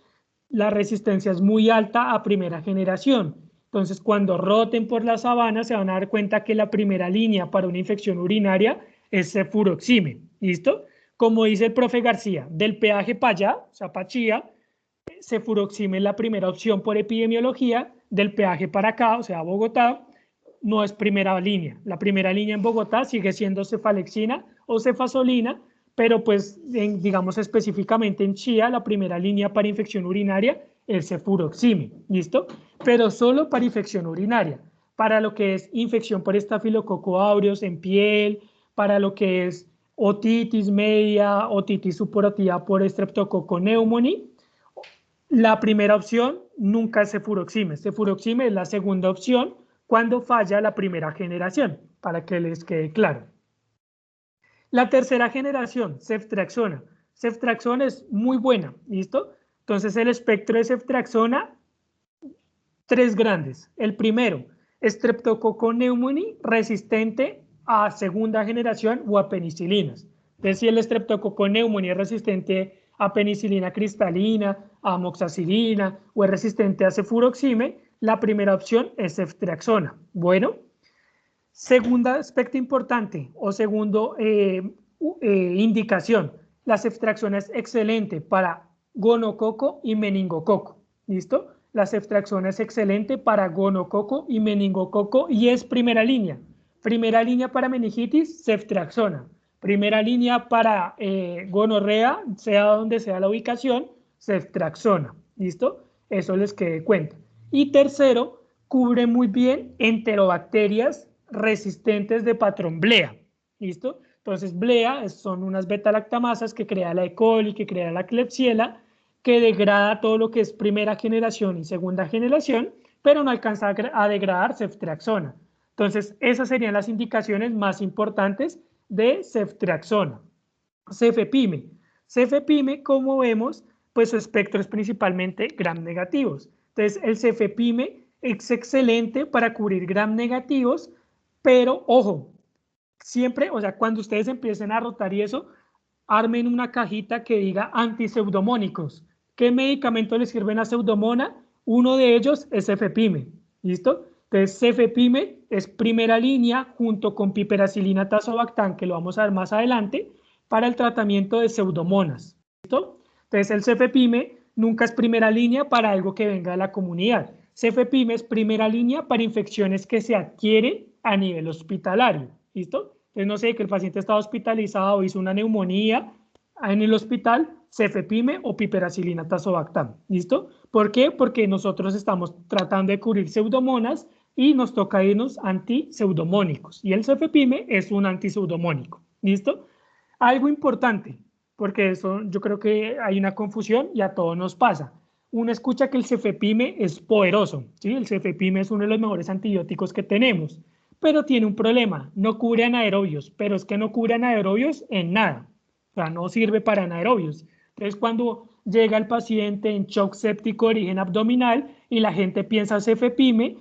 la resistencia es muy alta a primera generación. Entonces, cuando roten por la Sabana, se van a dar cuenta que la primera línea para una infección urinaria es cefuroxime. ¿Listo? Como dice el profe García, del peaje para allá, o sea, para Chía, cefuroxime es la primera opción por epidemiología, del peaje para acá, o sea, Bogotá, no es primera línea. La primera línea en Bogotá sigue siendo cefalexina o cefazolina, pero pues digamos específicamente en Chía, la primera línea para infección urinaria es cefuroxime, ¿listo? Pero solo para infección urinaria. Para lo que es infección por estafilococo aureus en piel, para lo que es otitis media, otitis supurativa por streptococcus pneumoniae, la primera opción nunca es cefuroxime. Cefuroxime es la segunda opción cuando falla la primera generación, para que les quede claro. La tercera generación, ceftriaxona. Ceftriaxona es muy buena, ¿listo? Entonces el espectro de ceftriaxona, tres grandes. El primero, Streptococcus pneumoniae resistente a segunda generación o a penicilinas. Entonces si el Streptococcus pneumoniae es resistente a penicilina cristalina, a amoxicilina o es resistente a cefuroxime, la primera opción es ceftriaxona. Bueno, segundo aspecto importante o segundo indicación, la ceftriaxona es excelente para gonococo y meningococo. ¿Listo? La ceftriaxona es excelente para gonococo y meningococo y es primera línea. Primera línea para meningitis, ceftriaxona. Primera línea para gonorrea, sea donde sea la ubicación, ceftriaxona. ¿Listo? Eso les quede cuenta. Y tercero, cubre muy bien enterobacterias resistentes de patrón BLEA. ¿Listo? Entonces, BLEA son unas beta-lactamasas que crea la E. coli, que crea la Klebsiella, que degrada todo lo que es primera generación y segunda generación, pero no alcanza a degradar ceftriaxona. Entonces, esas serían las indicaciones más importantes de ceftriaxona. Cefepime. Cefepime, como vemos, pues su espectro es principalmente gram negativos. Entonces, el cefepime es excelente para cubrir gram negativos, pero ojo, siempre, o sea, cuando ustedes empiecen a rotar y eso, armen una cajita que diga antiseudomónicos. ¿Qué medicamentos le sirven a Pseudomonas? Uno de ellos es cefepime. ¿Listo? Entonces, cefepime es primera línea junto con piperacilina tazobactam, que lo vamos a ver más adelante, para el tratamiento de pseudomonas. ¿Listo? Entonces el cefepime nunca es primera línea para algo que venga de la comunidad. Cefepime es primera línea para infecciones que se adquieren a nivel hospitalario. ¿Listo? Entonces no sé, que el paciente estaba hospitalizado, hizo una neumonía en el hospital, cefepime o piperacilina tazobactam. ¿Listo? ¿Por qué? Porque nosotros estamos tratando de cubrir pseudomonas y nos toca irnos antiseudomónicos. Y el cefepime es un antiseudomónico. ¿Listo? Algo importante, porque eso yo creo que hay una confusión y a todos nos pasa. Uno escucha que el cefepime es poderoso, ¿sí? El cefepime es uno de los mejores antibióticos que tenemos, pero tiene un problema, no cubre anaerobios, pero es que no cubre anaerobios en nada, o sea, no sirve para anaerobios. Entonces, cuando llega el paciente en shock séptico de origen abdominal y la gente piensa cefepime,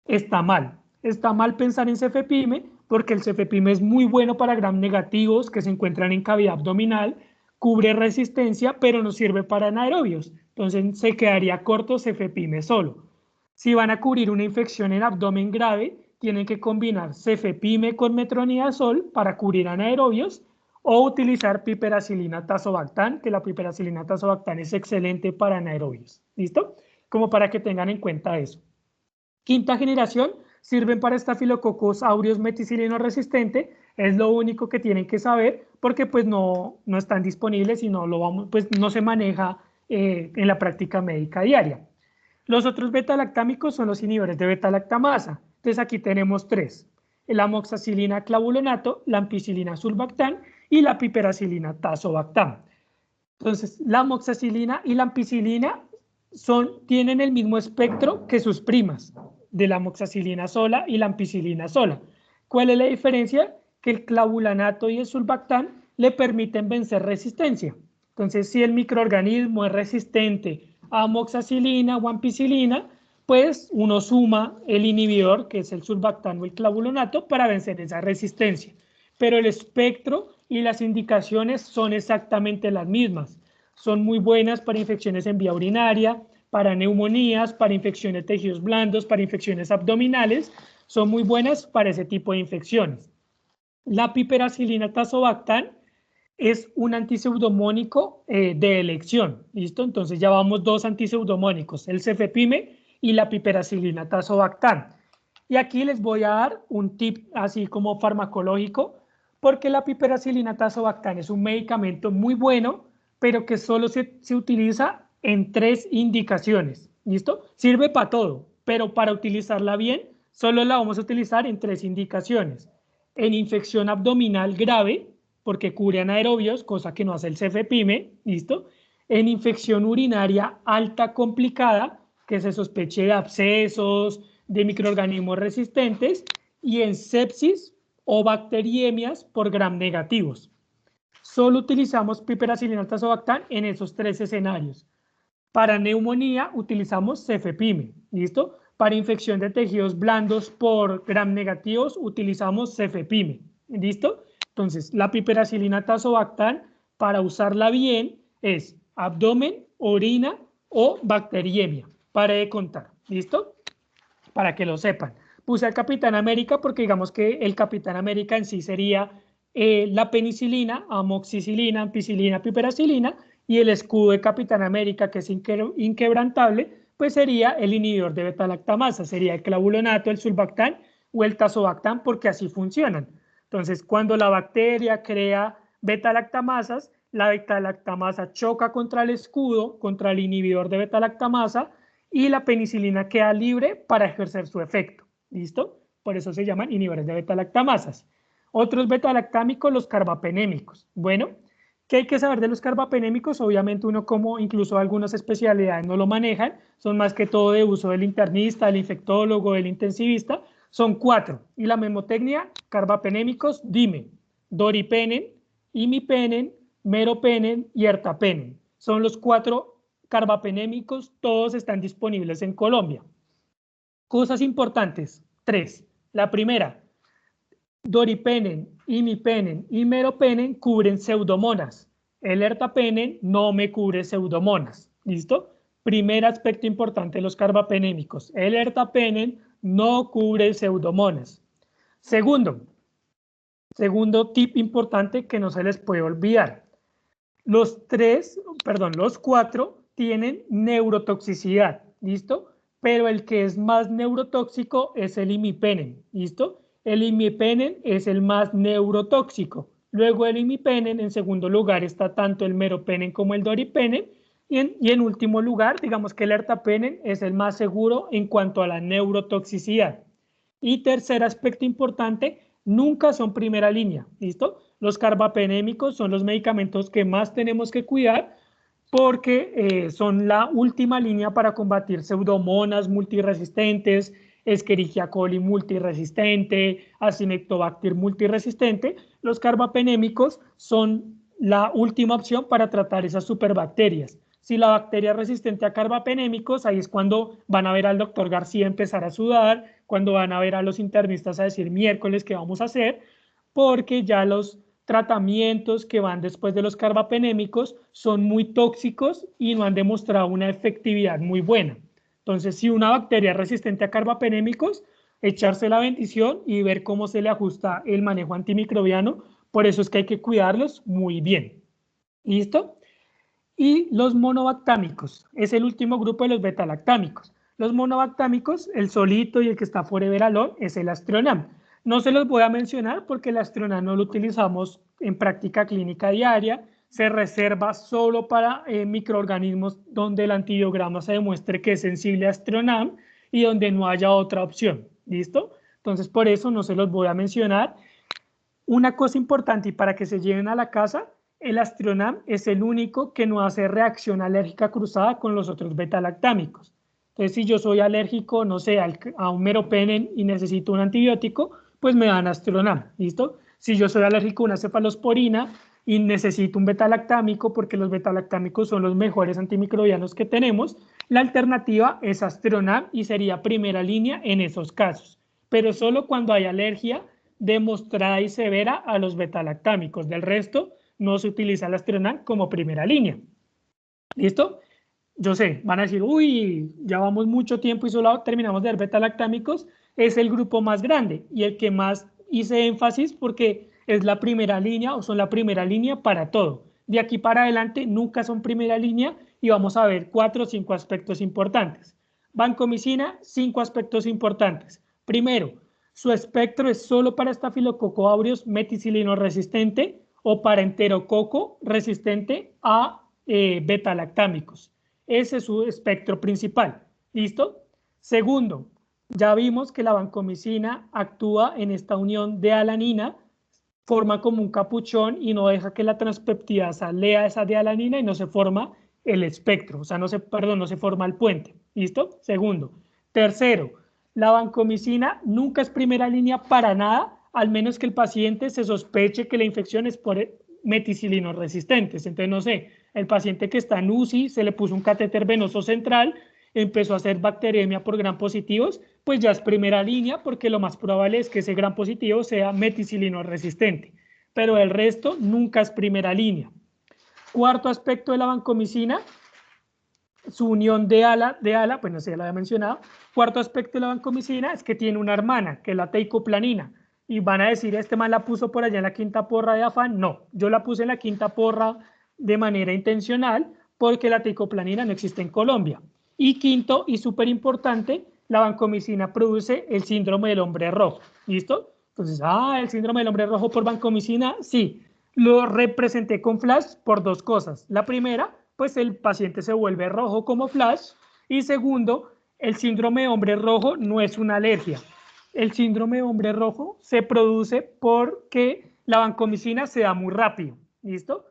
está mal. Está mal pensar en cefepime porque el cefepime es muy bueno para gram negativos que se encuentran en cavidad abdominal, cubre resistencia, pero no sirve para anaerobios. Entonces se quedaría corto cefepime solo. Si van a cubrir una infección en abdomen grave, tienen que combinar cefepime con metronidazol para cubrir anaerobios o utilizar piperacilina tazobactam, que la piperacilina tazobactam es excelente para anaerobios. ¿Listo? Como para que tengan en cuenta eso. Quinta generación, sirven para Staphylococcus aureus meticilino resistente, es lo único que tienen que saber porque pues no están disponibles y pues no se maneja en la práctica médica diaria. Los otros beta-lactámicos son los inhibidores de beta-lactamasa. Entonces aquí tenemos tres: la amoxicilina clavulonato, la ampicilina sulbactam y la piperacilina tazobactam. Entonces, la amoxicilina y la ampicilina tienen el mismo espectro que sus primas, de la amoxicilina sola y la ampicilina sola. ¿Cuál es la diferencia? Que el clavulanato y el sulbactam le permiten vencer resistencia. Entonces, si el microorganismo es resistente a amoxicilina o ampicilina, pues uno suma el inhibidor, que es el sulbactam o el clavulonato, para vencer esa resistencia. Pero el espectro y las indicaciones son exactamente las mismas. Son muy buenas para infecciones en vía urinaria, para neumonías, para infecciones de tejidos blandos, para infecciones abdominales. Son muy buenas para ese tipo de infecciones. La piperacilina tazobactam es un antiseudomónico de elección, ¿listo? Entonces ya vamos dos antiseudomónicos, el cefepime y la piperacilina tazobactam. Y aquí les voy a dar un tip así como farmacológico, porque la piperacilina tazobactam es un medicamento muy bueno, pero que solo se utiliza en 3 indicaciones, ¿listo? Sirve para todo, pero para utilizarla bien, solo la vamos a utilizar en 3 indicaciones. En infección abdominal grave, porque cubre anaerobios, cosa que no hace el cefepime, ¿listo? En infección urinaria alta complicada, que se sospeche de abscesos, de microorganismos resistentes, y en sepsis o bacteriemias por gram negativos. Solo utilizamos piperacilina tazobactam en esos 3 escenarios. Para neumonía utilizamos cefepime, ¿listo? Para infección de tejidos blandos por gram negativos utilizamos cefepime, ¿listo? Entonces, la piperacilina tazobactam, para usarla bien, es abdomen, orina o bacteriemia. Para de contar, ¿listo? Para que lo sepan. Puse al Capitán América porque digamos que el Capitán América en sí sería la penicilina, amoxicilina, ampicilina, piperacilina, y el escudo de Capitán América, que es inquebrantable, pues sería el inhibidor de beta-lactamasa, sería el clavulonato, el sulbactam o el tazobactam, porque así funcionan. Entonces, cuando la bacteria crea beta-lactamasas, la beta-lactamasa choca contra el escudo, contra el inhibidor de beta-lactamasa, y la penicilina queda libre para ejercer su efecto. ¿Listo? Por eso se llaman inhibidores de beta-lactamasas. Otros beta-lactámicos, los carbapenémicos. Bueno, ¿qué hay que saber de los carbapenémicos? Obviamente uno, como incluso algunas especialidades no lo manejan, son más que todo de uso del internista, del infectólogo, del intensivista. Son 4. Y la memotecnia, carbapenémicos, dime, doripenen, imipenen, meropenen y ertapenen. Son los 4 carbapenémicos, todos están disponibles en Colombia. Cosas importantes, 3. La primera, doripenen, imipenen y meropenen cubren pseudomonas. El ertapenen no me cubre pseudomonas. ¿Listo? Primer aspecto importante de los carbapenémicos. El ertapenen no cubre pseudomonas. Segundo tip importante que no se les puede olvidar. Los cuatro tienen neurotoxicidad, ¿listo? Pero el que es más neurotóxico es el imipenem, ¿listo? El imipenem es el más neurotóxico. Luego el imipenem, en segundo lugar está tanto el meropenem como el doripenem, y en último lugar, digamos que el ertapenem es el más seguro en cuanto a la neurotoxicidad. Y tercer aspecto importante, nunca son primera línea, ¿listo? Los carbapenémicos son los medicamentos que más tenemos que cuidar porque son la última línea para combatir pseudomonas multiresistentes, Escherichia coli multiresistente, Acinetobacter multiresistente. Los carbapenémicos son la última opción para tratar esas superbacterias. Si la bacteria es resistente a carbapenémicos, ahí es cuando van a ver al doctor García empezar a sudar, cuando van a ver a los internistas a decir miércoles qué vamos a hacer, porque ya los tratamientos que van después de los carbapenémicos son muy tóxicos y no han demostrado una efectividad muy buena. Entonces, si una bacteria es resistente a carbapenémicos, echarse la bendición y ver cómo se le ajusta el manejo antimicrobiano. Por eso es que hay que cuidarlos muy bien. ¿Listo? Y los monobactámicos, es el último grupo de los betalactámicos. Los monobactámicos, el solito y el que está forever alone, es el Astronam. No se los voy a mencionar porque el Astronam no lo utilizamos en práctica clínica diaria, se reserva solo para microorganismos donde el antibiograma se demuestre que es sensible a Astronam y donde no haya otra opción, ¿listo? Entonces por eso no se los voy a mencionar. Una cosa importante y para que se lleven a la casa, el Astronam es el único que no hace reacción alérgica cruzada con los otros betalactámicos. Entonces, si yo soy alérgico, no sé, a un meropenem y necesito un antibiótico, pues me dan Astronam, ¿listo? Si yo soy alérgico a una cefalosporina y necesito un betalactámico porque los betalactámicos son los mejores antimicrobianos que tenemos, la alternativa es Astronam y sería primera línea en esos casos, pero solo cuando hay alergia demostrada y severa a los betalactámicos. Del resto, no se utiliza el Astronam como primera línea. ¿Listo? Yo sé, van a decir, uy, ya vamos mucho tiempo y solo terminamos de ver betalactámicos. Es el grupo más grande y el que más hice énfasis porque es la primera línea o son la primera línea para todo. De aquí para adelante nunca son primera línea y vamos a ver 4 o 5 aspectos importantes. Vancomicina, 5 aspectos importantes. Primero, su espectro es solo para Staphylococcus aureus meticilino resistente o para enterococo resistente a betalactámicos. Ese es su espectro principal. ¿Listo? Segundo, ya vimos que la vancomicina actúa en esta unión de alanina, forma como un capuchón y no deja que la transpeptidasa lea esa de alanina y no se forma el espectro, o sea, no se forma el puente. ¿Listo? Segundo. Tercero, la vancomicina nunca es primera línea para nada, al menos que el paciente se sospeche que la infección es por meticilinos resistentes. Entonces, no sé, el paciente que está en UCI, se le puso un catéter venoso central, empezó a hacer bacteremia por gram positivos, pues ya es primera línea porque lo más probable es que ese gram positivo sea meticilino resistente, pero el resto nunca es primera línea. Cuarto aspecto de la vancomicina, su unión de ala, pues no sé, ya lo había mencionado. Cuarto aspecto de la vancomicina es que tiene una hermana, que es la teicoplanina. Y van a decir, este man la puso por allá en la quinta porra de afán. No, yo la puse en la quinta porra de manera intencional porque la teicoplanina no existe en Colombia. Y quinto, y súper importante, la vancomicina produce el síndrome del hombre rojo. ¿Listo? Entonces, el síndrome del hombre rojo por vancomicina, sí. Lo representé con flash por dos cosas. La primera, pues el paciente se vuelve rojo como flash. Y segundo, el síndrome de hombre rojo no es una alergia. El síndrome de hombre rojo se produce porque la vancomicina se da muy rápido. ¿Listo?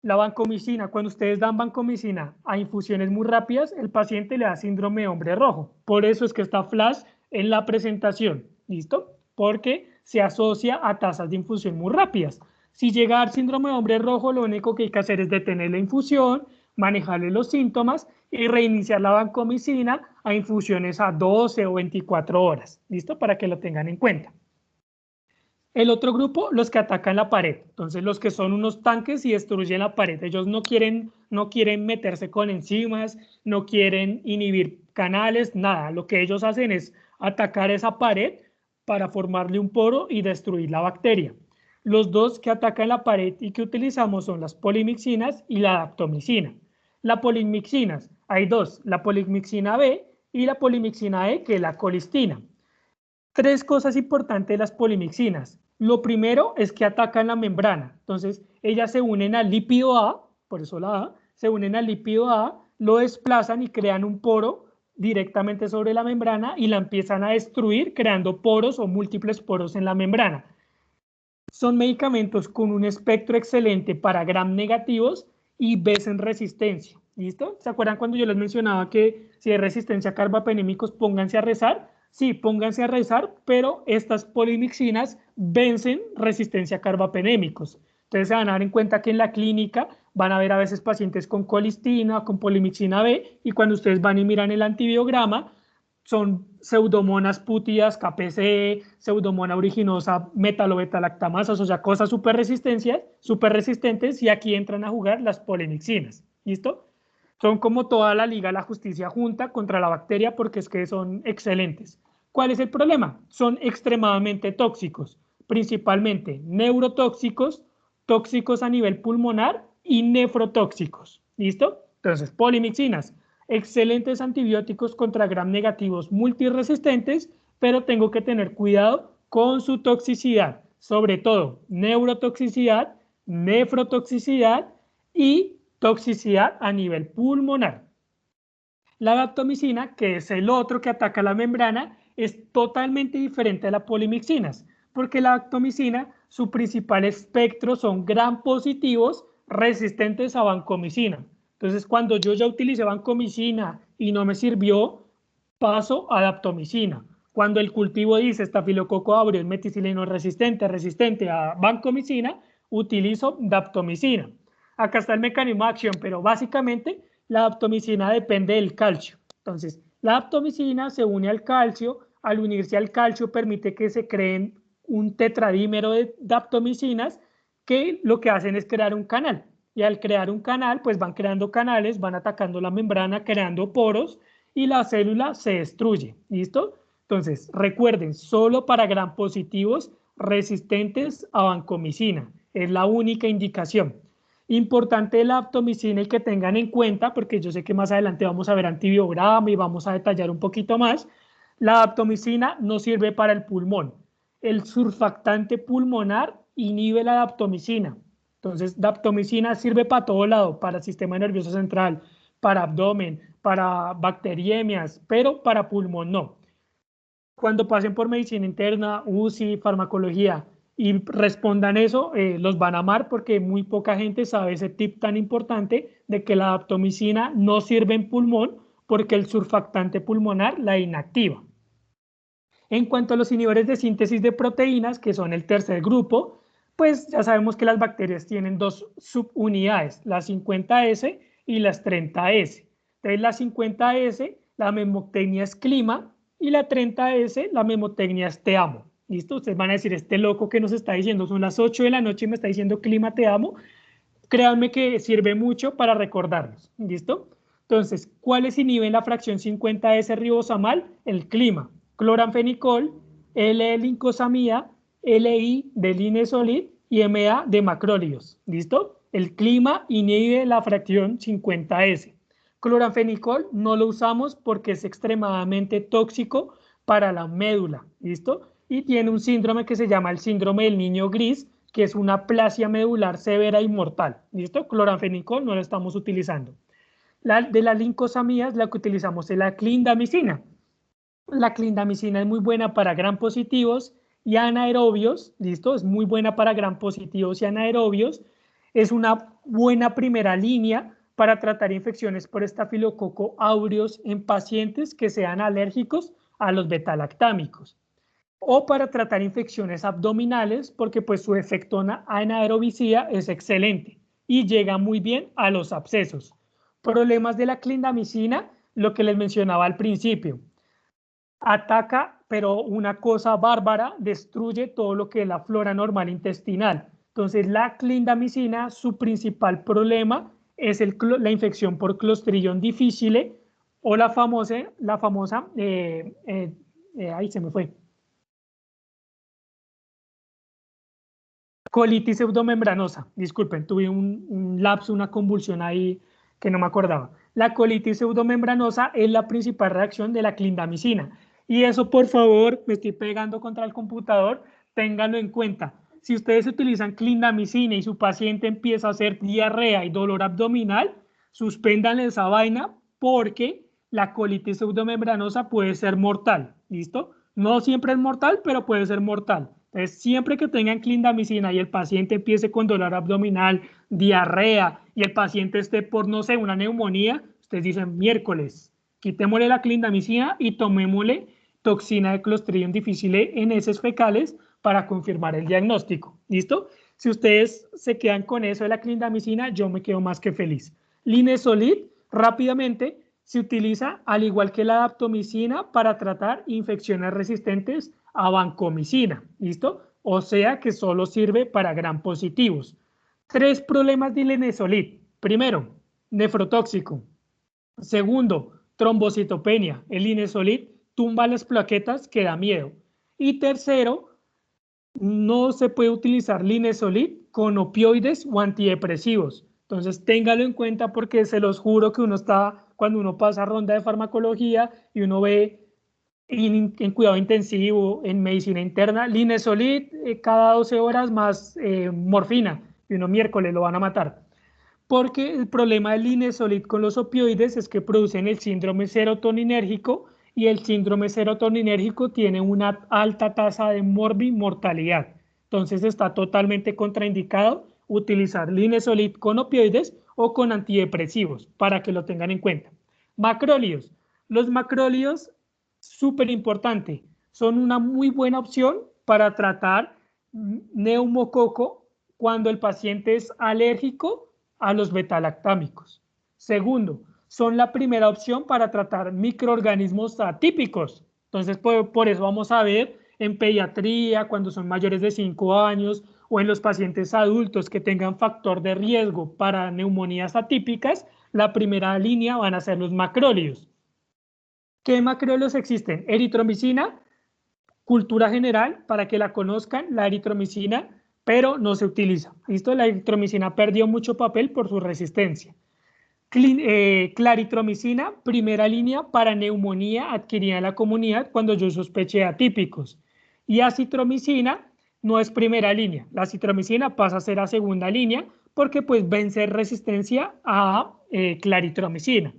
La vancomicina, cuando ustedes dan vancomicina a infusiones muy rápidas, el paciente le da síndrome de hombre rojo. Por eso es que está flash en la presentación. ¿Listo? Porque se asocia a tasas de infusión muy rápidas. Si llega a dar síndrome de hombre rojo, lo único que hay que hacer es detener la infusión, manejarle los síntomas y reiniciar la vancomicina a infusiones a 12 o 24 horas. ¿Listo? Para que lo tengan en cuenta. El otro grupo, los que atacan la pared. Entonces, los que son unos tanques y destruyen la pared. Ellos no quieren meterse con enzimas, no quieren inhibir canales, nada. Lo que ellos hacen es atacar esa pared para formarle un poro y destruir la bacteria. Los dos que atacan la pared y que utilizamos son las polimixinas y la daptomicina. La polimixinas, hay dos, la polimixina B y la polimixina E, que es la colistina. Tres cosas importantes de las polimixinas. Lo primero es que atacan la membrana. Entonces, ellas se unen al lípido A, por eso la A, se unen al lípido A, lo desplazan y crean un poro directamente sobre la membrana y la empiezan a destruir creando poros o múltiples poros en la membrana. Son medicamentos con un espectro excelente para gram negativos y vencen resistencia. ¿Listo? ¿Se acuerdan cuando yo les mencionaba que si hay resistencia a carbapenémicos, pónganse a rezar? Sí, pónganse a rezar, pero estas polimixinas vencen resistencia a carbapenémicos. Entonces se van a dar en cuenta que en la clínica van a ver a veces pacientes con colistina, con polimixina B, y cuando ustedes van y miran el antibiograma, son pseudomonas pútidas, KPC, pseudomona originosa, metalobetalactamasas, o sea, cosas súper resistentes, y aquí entran a jugar las polimixinas. ¿Listo? Son como toda la Liga de la Justicia junta contra la bacteria porque es que son excelentes. ¿Cuál es el problema? Son extremadamente tóxicos, principalmente neurotóxicos, tóxicos a nivel pulmonar y nefrotóxicos. ¿Listo? Entonces, polimixinas, excelentes antibióticos contra gram negativos multiresistentes, pero tengo que tener cuidado con su toxicidad, sobre todo neurotoxicidad, nefrotoxicidad y toxicidad a nivel pulmonar. La daptomicina, que es el otro que ataca la membrana, es totalmente diferente a las polimixinas, porque la daptomicina, su principal espectro son gram positivos resistentes a vancomicina. Entonces, cuando yo ya utilicé vancomicina y no me sirvió, paso a daptomicina. Cuando el cultivo dice estafilococo aureus meticilino resistente a vancomicina, utilizo daptomicina. Acá está el mecanismo de acción, pero básicamente la daptomicina depende del calcio. Entonces, la daptomicina se une al calcio, al unirse al calcio permite que se creen un tetradímero de daptomicinas que lo que hacen es crear un canal. Y al crear un canal, pues van creando canales, van atacando la membrana, creando poros y la célula se destruye. ¿Listo? Entonces, recuerden, solo para gram positivos resistentes a vancomicina. Es la única indicación. Importante la daptomicina y que tengan en cuenta, porque yo sé que más adelante vamos a ver antibiograma y vamos a detallar un poquito más, la daptomicina no sirve para el pulmón. El surfactante pulmonar inhibe la daptomicina. Entonces, daptomicina sirve para todo lado, para el sistema nervioso central, para abdomen, para bacteriemias, pero para pulmón no. Cuando pasen por medicina interna, UCI, farmacología, y respondan eso, los van a amar porque muy poca gente sabe ese tip tan importante de que la daptomicina no sirve en pulmón porque el surfactante pulmonar la inactiva. En cuanto a los inhibidores de síntesis de proteínas, que son el tercer grupo, pues ya sabemos que las bacterias tienen dos subunidades, las 50S y las 30S. Entonces la 50S, la memotecnia es clima, y la 30S, la memotecnia es te amo. ¿Listo? Ustedes van a decir, este loco que nos está diciendo, son las 8 de la noche y me está diciendo clima, te amo. Créanme que sirve mucho para recordarlos. ¿Listo? Entonces, ¿cuáles inhiben la fracción 50S ribosomal? El clima, cloranfenicol, L-lincosamida, LI de linesolid y MA de macrólidos. ¿Listo? El clima inhibe la fracción 50S. Cloranfenicol no lo usamos porque es extremadamente tóxico para la médula. ¿Listo? Y tiene un síndrome que se llama el síndrome del niño gris, que es una aplasia medular severa y mortal. ¿Listo? Cloranfenicol no lo estamos utilizando. De las lincosamidas, la que utilizamos es la clindamicina. La clindamicina es muy buena para gram positivos y anaerobios. ¿Listo? Es muy buena para gram positivos y anaerobios. Es una buena primera línea para tratar infecciones por estafilococo aureus en pacientes que sean alérgicos a los betalactámicos, o para tratar infecciones abdominales porque pues su efecto anaerobicida es excelente y llega muy bien a los abscesos. Problemas de la clindamicina, lo que les mencionaba al principio, ataca, pero una cosa bárbara, destruye todo lo que es la flora normal intestinal. Entonces la clindamicina, su principal problema es la infección por Clostridium difficile o la famosa ahí se me fue. Colitis pseudomembranosa, disculpen, tuve un lapso, una convulsión ahí que no me acordaba. La colitis pseudomembranosa es la principal reacción de la clindamicina. Y eso, por favor, me estoy pegando contra el computador, ténganlo en cuenta. Si ustedes utilizan clindamicina y su paciente empieza a hacer diarrea y dolor abdominal, suspendan esa vaina porque la colitis pseudomembranosa puede ser mortal, ¿listo? No siempre es mortal, pero puede ser mortal. Entonces, siempre que tengan clindamicina y el paciente empiece con dolor abdominal, diarrea y el paciente esté por, no sé, una neumonía, ustedes dicen miércoles, quitémosle la clindamicina y tomémosle toxina de Clostridium difficile en heces fecales para confirmar el diagnóstico. ¿Listo? Si ustedes se quedan con eso de la clindamicina, yo me quedo más que feliz. Linezolid, rápidamente, se utiliza al igual que la daptomicina para tratar infecciones resistentes a vancomicina, ¿listo? O sea que solo sirve para gram positivos. 3 problemas de linezolid. Primero, nefrotóxico. Segundo, trombocitopenia. El linezolid tumba las plaquetas que da miedo. Y tercero, no se puede utilizar linezolid con opioides o antidepresivos. Entonces, téngalo en cuenta porque se los juro que uno está, cuando uno pasa ronda de farmacología y uno ve en cuidado intensivo, en medicina interna, linezolid cada 12 horas más morfina, y uno miércoles lo van a matar. Porque el problema del linezolid con los opioides es que producen el síndrome serotoninérgico y el síndrome serotoninérgico tiene una alta tasa de mortalidad. Entonces está totalmente contraindicado utilizar linezolid con opioides o con antidepresivos para que lo tengan en cuenta. Macrólidos. Los macrólidos, súper importante, son una muy buena opción para tratar neumococo cuando el paciente es alérgico a los betalactámicos. Segundo, son la primera opción para tratar microorganismos atípicos. Entonces, por eso vamos a ver en pediatría, cuando son mayores de 5 años, o en los pacientes adultos que tengan factor de riesgo para neumonías atípicas, la primera línea van a ser los macrólidos. ¿Qué macrólidos existen? Eritromicina, cultura general, para que la conozcan, la eritromicina, pero no se utiliza. ¿Listo? La eritromicina perdió mucho papel por su resistencia. Claritromicina, primera línea para neumonía adquirida en la comunidad cuando yo sospeché atípicos. Y acitromicina no es primera línea. La acitromicina pasa a ser a segunda línea porque pues vence resistencia a claritromicina.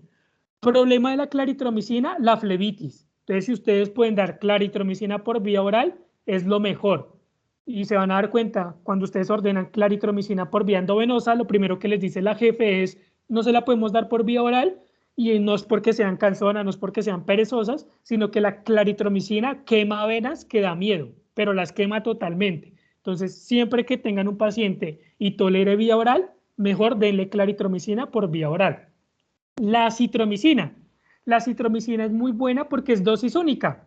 Problema de la claritromicina, la flebitis. Entonces, si ustedes pueden dar claritromicina por vía oral, es lo mejor. Y se van a dar cuenta, cuando ustedes ordenan claritromicina por vía endovenosa, lo primero que les dice la jefe es, no se la podemos dar por vía oral, y no es porque sean cansonas, no es porque sean perezosas, sino que la claritromicina quema venas que da miedo, pero las quema totalmente. Entonces, siempre que tengan un paciente y tolere vía oral, mejor denle claritromicina por vía oral. La citromicina. La citromicina es muy buena porque es dosis única.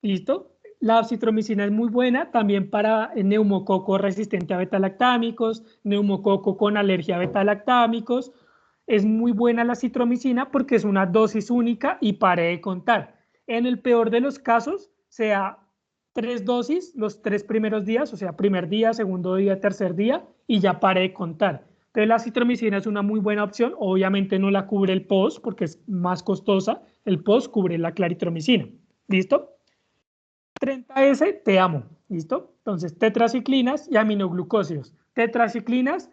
¿Listo? La citromicina es muy buena también para neumococo resistente a betalactámicos, neumococo con alergia a betalactámicos. Es muy buena la citromicina porque es una dosis única y pare de contar. En el peor de los casos, sea 3 dosis los 3 primeros días, o sea, primer día, segundo día, tercer día, y ya pare de contar. Entonces la citromicina es una muy buena opción, obviamente no la cubre el POS porque es más costosa, el POS cubre la claritromicina, ¿listo? 30S, te amo, ¿listo? Entonces tetraciclinas y aminoglucósidos. Tetraciclinas,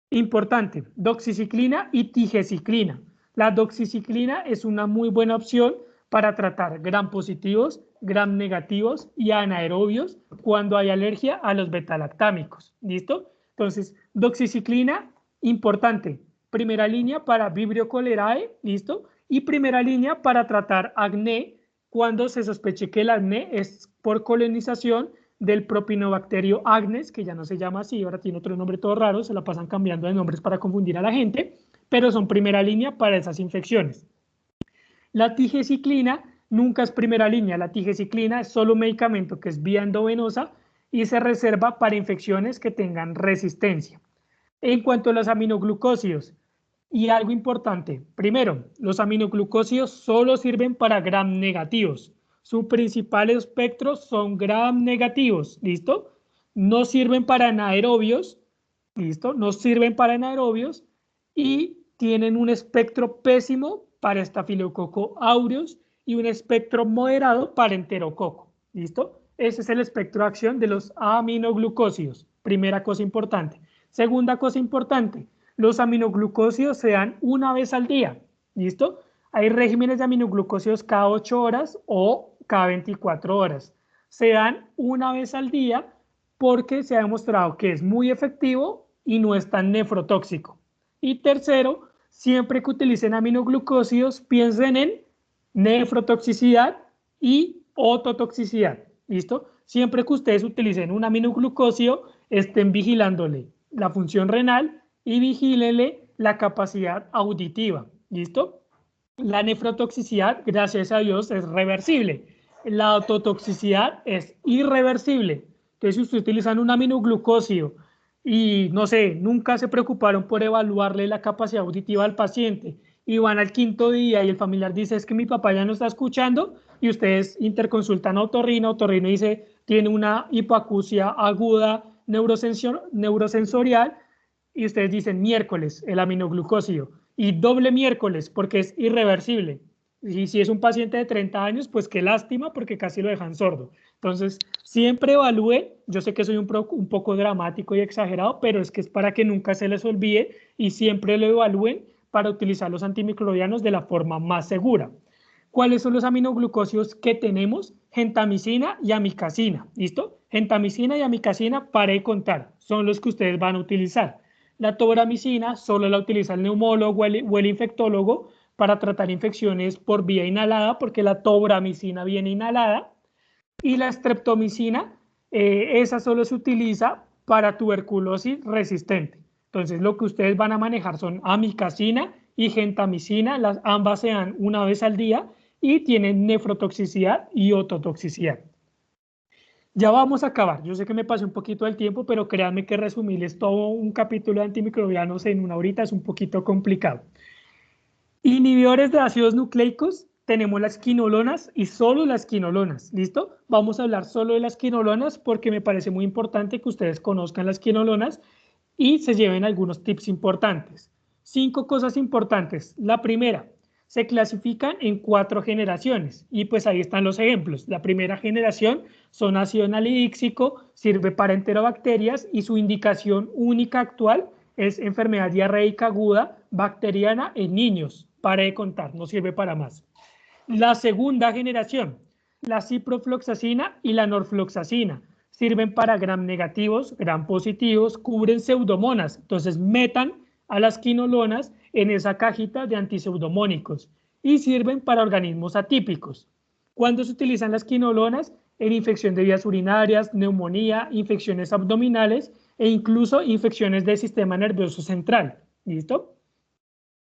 importante, doxiciclina y tigeciclina. La doxiciclina es una muy buena opción para tratar gram positivos, gram negativos y anaerobios cuando hay alergia a los betalactámicos, ¿listo? Entonces, doxiciclina, importante, primera línea para Vibrio cholerae, ¿listo? Y primera línea para tratar acné cuando se sospeche que el acné es por colonización del propinobacterio agnes, que ya no se llama así, ahora tiene otro nombre todo raro, se la pasan cambiando de nombres para confundir a la gente, pero son primera línea para esas infecciones. La tigeciclina nunca es primera línea, la tigeciclina es solo un medicamento que es vía endovenosa y se reserva para infecciones que tengan resistencia. En cuanto a los aminoglucósidos, y algo importante, primero, los aminoglucósidos solo sirven para gram negativos, o Su principal espectro son gram negativos, ¿listo? No sirven para anaerobios, ¿listo? No sirven para anaerobios y tienen un espectro pésimo para estafilococo aureus y un espectro moderado para enterococo, ¿listo? Ese es el espectro de acción de los aminoglucósidos, primera cosa importante. Segunda cosa importante, los aminoglucósidos se dan una vez al día, ¿listo? Hay regímenes de aminoglucósidos cada 8 horas o cada 24 horas. Se dan una vez al día porque se ha demostrado que es muy efectivo y no es tan nefrotóxico. Y tercero, siempre que utilicen aminoglucósidos, piensen en nefrotoxicidad y ototoxicidad. ¿Listo? Siempre que ustedes utilicen un aminoglucósido, estén vigilándole la función renal y vigílenle la capacidad auditiva. ¿Listo? La nefrotoxicidad, gracias a Dios, es reversible. La ototoxicidad es irreversible. Entonces, si ustedes utilizan un aminoglucósido y, no sé, nunca se preocuparon por evaluarle la capacidad auditiva al paciente y van al 5.º día y el familiar dice, es que mi papá ya no está escuchando, y ustedes interconsultan a otorrino dice, tiene una hipoacusia aguda neurosensorial, y ustedes dicen miércoles el aminoglucósido, y doble miércoles porque es irreversible. Y si es un paciente de 30 años, pues qué lástima porque casi lo dejan sordo. Entonces, siempre evalúe, yo sé que soy un poco dramático y exagerado, pero es que es para que nunca se les olvide y siempre lo evalúen para utilizar los antimicrobianos de la forma más segura. ¿Cuáles son los aminoglucósidos que tenemos? Gentamicina y amicacina, ¿listo? Gentamicina y amicacina, para de contar, son los que ustedes van a utilizar. La tobramicina solo la utiliza el neumólogo o el infectólogo para tratar infecciones por vía inhalada, porque la tobramicina viene inhalada, y la streptomicina, esa solo se utiliza para tuberculosis resistente. Entonces, lo que ustedes van a manejar son amicacina y gentamicina, ambas se dan una vez al día y tienen nefrotoxicidad y ototoxicidad. Ya vamos a acabar. Yo sé que me pasé un poquito del tiempo, pero créanme que resumirles todo un capítulo de antimicrobianos en una horita es un poquito complicado. Inhibidores de ácidos nucleicos, tenemos las quinolonas y solo las quinolonas, ¿listo? Vamos a hablar solo de las quinolonas porque me parece muy importante que ustedes conozcan las quinolonas y se lleven algunos tips importantes. 5 cosas importantes. La primera, se clasifican en 4 generaciones y pues ahí están los ejemplos. La primera generación son ácido nalidíxico, sirve para enterobacterias y su indicación única actual es enfermedad diarreica aguda bacteriana en niños. Para de contar, no sirve para más. La segunda generación, la ciprofloxacina y la norfloxacina, sirven para gram negativos, gram positivos, cubren pseudomonas. Entonces metan a las quinolonas en esa cajita de antipseudomónicos y sirven para organismos atípicos. ¿Cuándo se utilizan las quinolonas? En infección de vías urinarias, neumonía, infecciones abdominales e incluso infecciones del sistema nervioso central. ¿Listo?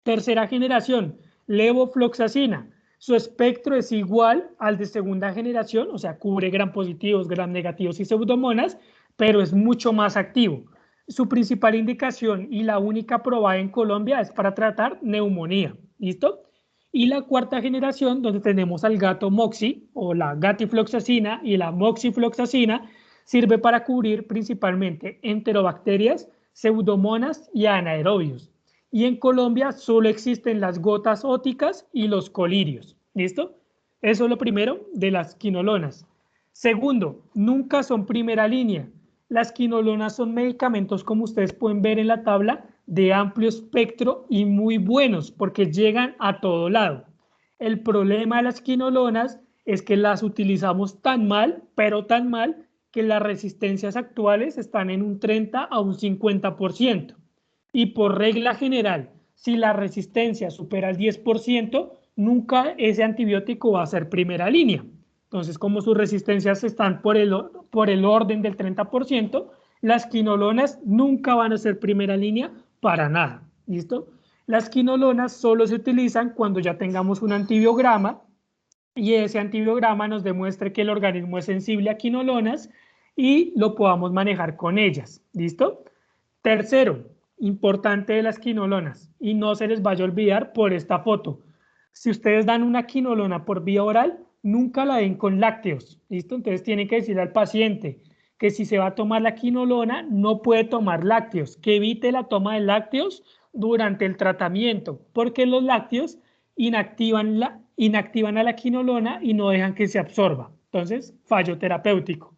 Tercera generación, levofloxacina. Su espectro es igual al de segunda generación, o sea, cubre gram positivos, gram negativos y pseudomonas, pero es mucho más activo. Su principal indicación y la única probada en Colombia es para tratar neumonía. ¿Listo? Y la cuarta generación, donde tenemos al gato moxi o la gatifloxacina y la moxifloxacina, sirve para cubrir principalmente enterobacterias, pseudomonas y anaerobios. Y en Colombia solo existen las gotas óticas y los colirios. ¿Listo? Eso es lo primero de las quinolonas. Segundo, nunca son primera línea. Las quinolonas son medicamentos, como ustedes pueden ver en la tabla, de amplio espectro y muy buenos porque llegan a todo lado. El problema de las quinolonas es que las utilizamos tan mal, pero tan mal, que las resistencias actuales están en un 30 a un 50%. Y por regla general, si la resistencia supera el 10%, nunca ese antibiótico va a ser primera línea. Entonces, como sus resistencias están por el orden del 30%, las quinolonas nunca van a ser primera línea para nada. ¿Listo? Las quinolonas solo se utilizan cuando ya tengamos un antibiograma y ese antibiograma nos demuestre que el organismo es sensible a quinolonas y lo podamos manejar con ellas. ¿Listo? Tercero, importante de las quinolonas, y no se les vaya a olvidar por esta foto. Si ustedes dan una quinolona por vía oral, nunca la den con lácteos, ¿listo? Entonces tienen que decirle al paciente que si se va a tomar la quinolona, no puede tomar lácteos, que evite la toma de lácteos durante el tratamiento, porque los lácteos inactivan a la quinolona y no dejan que se absorba. Entonces, fallo terapéutico.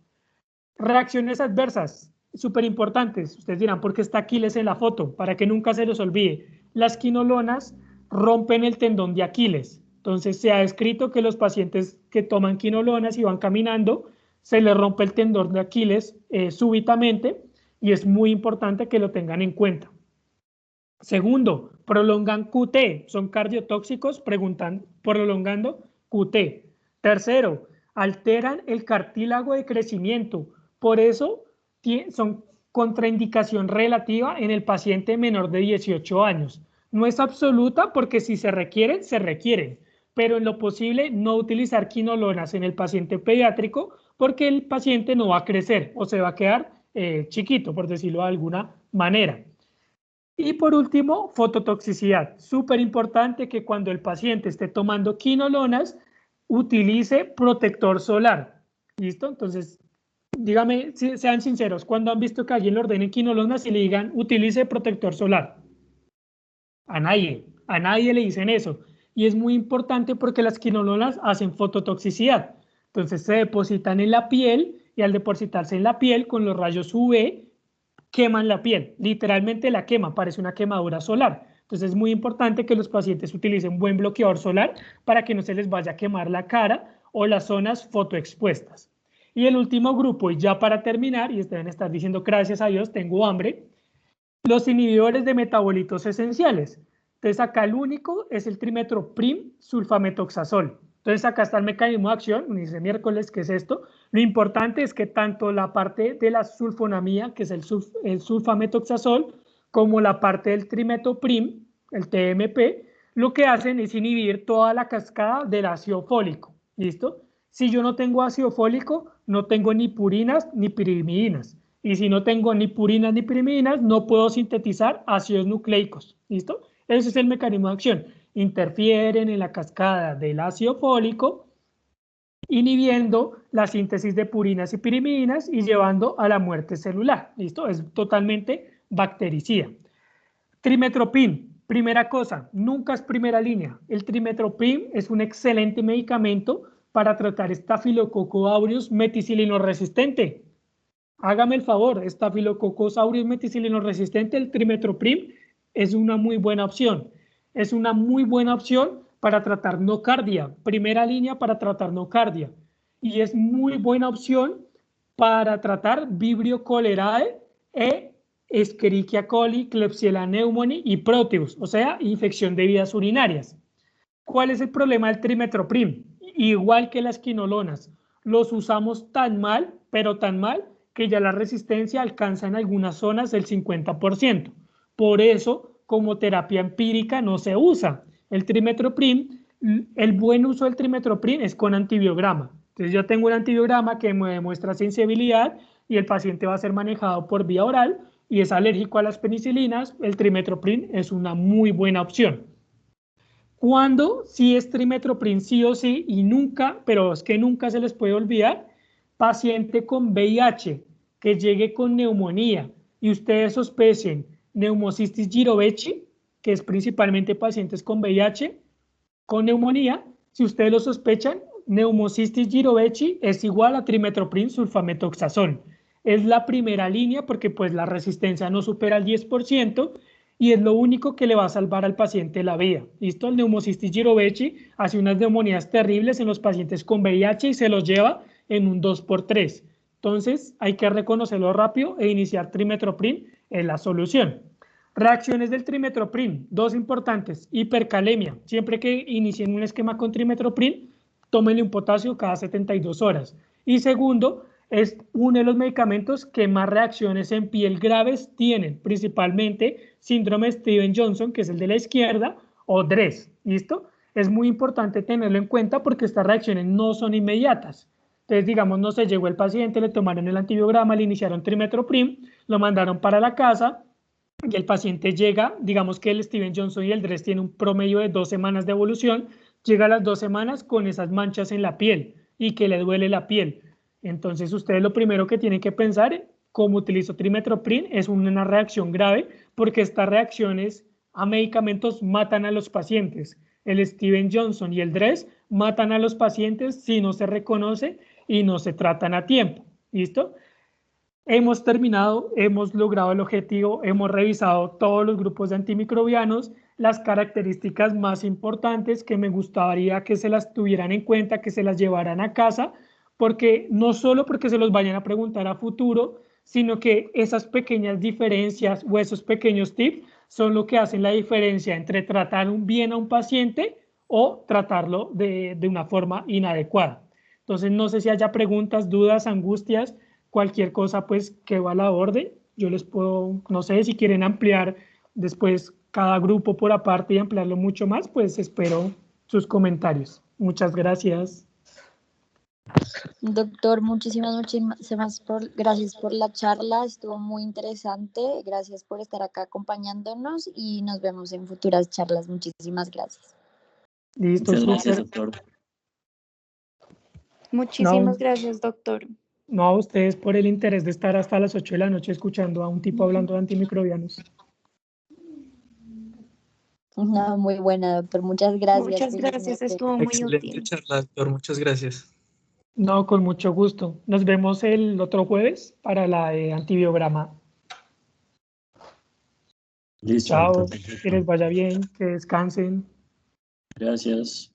Reacciones adversas, súper importantes. Ustedes dirán, ¿por qué está Aquiles en la foto? Para que nunca se los olvide. Las quinolonas rompen el tendón de Aquiles. Entonces, se ha descrito que los pacientes que toman quinolonas y van caminando, se les rompe el tendón de Aquiles súbitamente, y es muy importante que lo tengan en cuenta. Segundo, prolongan QT, son cardiotóxicos, prolongando QT. Tercero, alteran el cartílago de crecimiento, por eso son contraindicación relativa en el paciente menor de 18 años. No es absoluta porque si se requieren, se requieren, pero en lo posible no utilizar quinolonas en el paciente pediátrico porque el paciente no va a crecer o se va a quedar chiquito, por decirlo de alguna manera. Y por último, fototoxicidad. Súper importante que cuando el paciente esté tomando quinolonas, utilice protector solar. ¿Listo? Entonces, dígame, sean sinceros, cuando han visto que alguien le ordene quinolonas y le digan, utilice protector solar. A nadie le dicen eso. Y es muy importante porque las quinolonas hacen fototoxicidad. Entonces se depositan en la piel y al depositarse en la piel con los rayos UV, queman la piel, literalmente la quema, parece una quemadura solar. Entonces es muy importante que los pacientes utilicen un buen bloqueador solar para que no se les vaya a quemar la cara o las zonas fotoexpuestas. Y el último grupo, y ya para terminar, y deben estar diciendo gracias a Dios, tengo hambre, los inhibidores de metabolitos esenciales. Entonces acá el único es el trimetoprim sulfametoxazol. Entonces acá está el mecanismo de acción, dice miércoles, ¿qué es esto? Lo importante es que tanto la parte de la sulfonamida, que es el sulfametoxazol, como la parte del trimetoprim, el TMP, lo que hacen es inhibir toda la cascada del ácido fólico, ¿listo? Si yo no tengo ácido fólico, no tengo ni purinas ni pirimidinas. Y si no tengo ni purinas ni pirimidinas, no puedo sintetizar ácidos nucleicos, ¿listo? Ese es el mecanismo de acción. Interfieren en la cascada del ácido fólico, inhibiendo la síntesis de purinas y pirimidinas y llevando a la muerte celular. ¿Listo? Es totalmente bactericida. Trimetoprim, primera cosa, nunca es primera línea. El trimetoprim es un excelente medicamento para tratar Staphylococcus aureus meticilino resistente. Hágame el favor, Staphylococcus aureus meticilino resistente, el trimetoprim es una muy buena opción. Es una muy buena opción para tratar nocardia, primera línea para tratar nocardia. Y es muy buena opción para tratar Vibrio cholerae e Escherichia coli, Klebsiella pneumoniae y Proteus, o sea, infección de vías urinarias. ¿Cuál es el problema del trimetoprim? Igual que las quinolonas, los usamos tan mal, pero tan mal, que ya la resistencia alcanza en algunas zonas el 50%. Por eso, como terapia empírica no se usa. El trimetoprim, el buen uso del trimetoprim es con antibiograma. Entonces yo tengo un antibiograma que me demuestra sensibilidad y el paciente va a ser manejado por vía oral y es alérgico a las penicilinas, el trimetoprim es una muy buena opción. Cuando sí es trimetoprim sí o sí y nunca, pero es que nunca se les puede olvidar, paciente con VIH que llegue con neumonía y ustedes sospechen neumocistis girovechi, que es principalmente pacientes con VIH, con neumonía, si ustedes lo sospechan, neumocistis girovechi es igual a trimetoprim sulfametoxazol. Es la primera línea porque pues la resistencia no supera el 10% y es lo único que le va a salvar al paciente la vida. ¿Listo? El neumocistis girovechi hace unas neumonías terribles en los pacientes con VIH y se los lleva en un 2×3. Entonces hay que reconocerlo rápido e iniciar trimetoprim en la solución. Reacciones del trimetoprim, dos importantes, hipercalemia, siempre que inicien un esquema con trimetoprim, tómenle un potasio cada 72 horas. Y segundo, es uno de los medicamentos que más reacciones en piel graves tienen, principalmente síndrome Steven-Johnson, que es el de la izquierda, o DRESS, ¿listo? Es muy importante tenerlo en cuenta porque estas reacciones no son inmediatas. Entonces, digamos, no se llegó el paciente, le tomaron el antibiograma, le iniciaron trimetoprim, lo mandaron para la casa, y el paciente llega, digamos que el Steven-Johnson y el DRESS tienen un promedio de 2 semanas de evolución, llega a las 2 semanas con esas manchas en la piel y que le duele la piel. Entonces ustedes lo primero que tienen que pensar, como utilizo trimestoprim, es una reacción grave porque estas reacciones a medicamentos matan a los pacientes. El Steven Johnson y el DRESS matan a los pacientes si no se reconoce y no se tratan a tiempo. ¿Listo? Hemos terminado, hemos logrado el objetivo, hemos revisado todos los grupos de antimicrobianos, las características más importantes que me gustaría que se las tuvieran en cuenta, que se las llevaran a casa, porque no solo porque se los vayan a preguntar a futuro, sino que esas pequeñas diferencias o esos pequeños tips son lo que hacen la diferencia entre tratar bien a un paciente o tratarlo de una forma inadecuada. Entonces, no sé si haya preguntas, dudas, angustias, cualquier cosa pues que va a la orden. Yo les puedo, no sé, si quieren ampliar después cada grupo por aparte y ampliarlo mucho más, pues espero sus comentarios. Muchas gracias. Doctor, muchísimas gracias por la charla, estuvo muy interesante, gracias por estar acá acompañándonos y nos vemos en futuras charlas. Muchísimas gracias. Listo, Muchas gracias, súper. doctor. Muchísimas No, gracias, doctor. no a ustedes por el interés de estar hasta las 8 de la noche escuchando a un tipo hablando de antimicrobianos. No, muy buena, doctor, muchas gracias. Muchas Feliz gracias, noche. estuvo muy Excelente útil. charla, doctor. Muchas gracias. No, con mucho gusto. Nos vemos el otro jueves para la de antibiograma. Listo, Chao, doctor. que les vaya bien, que descansen. Gracias.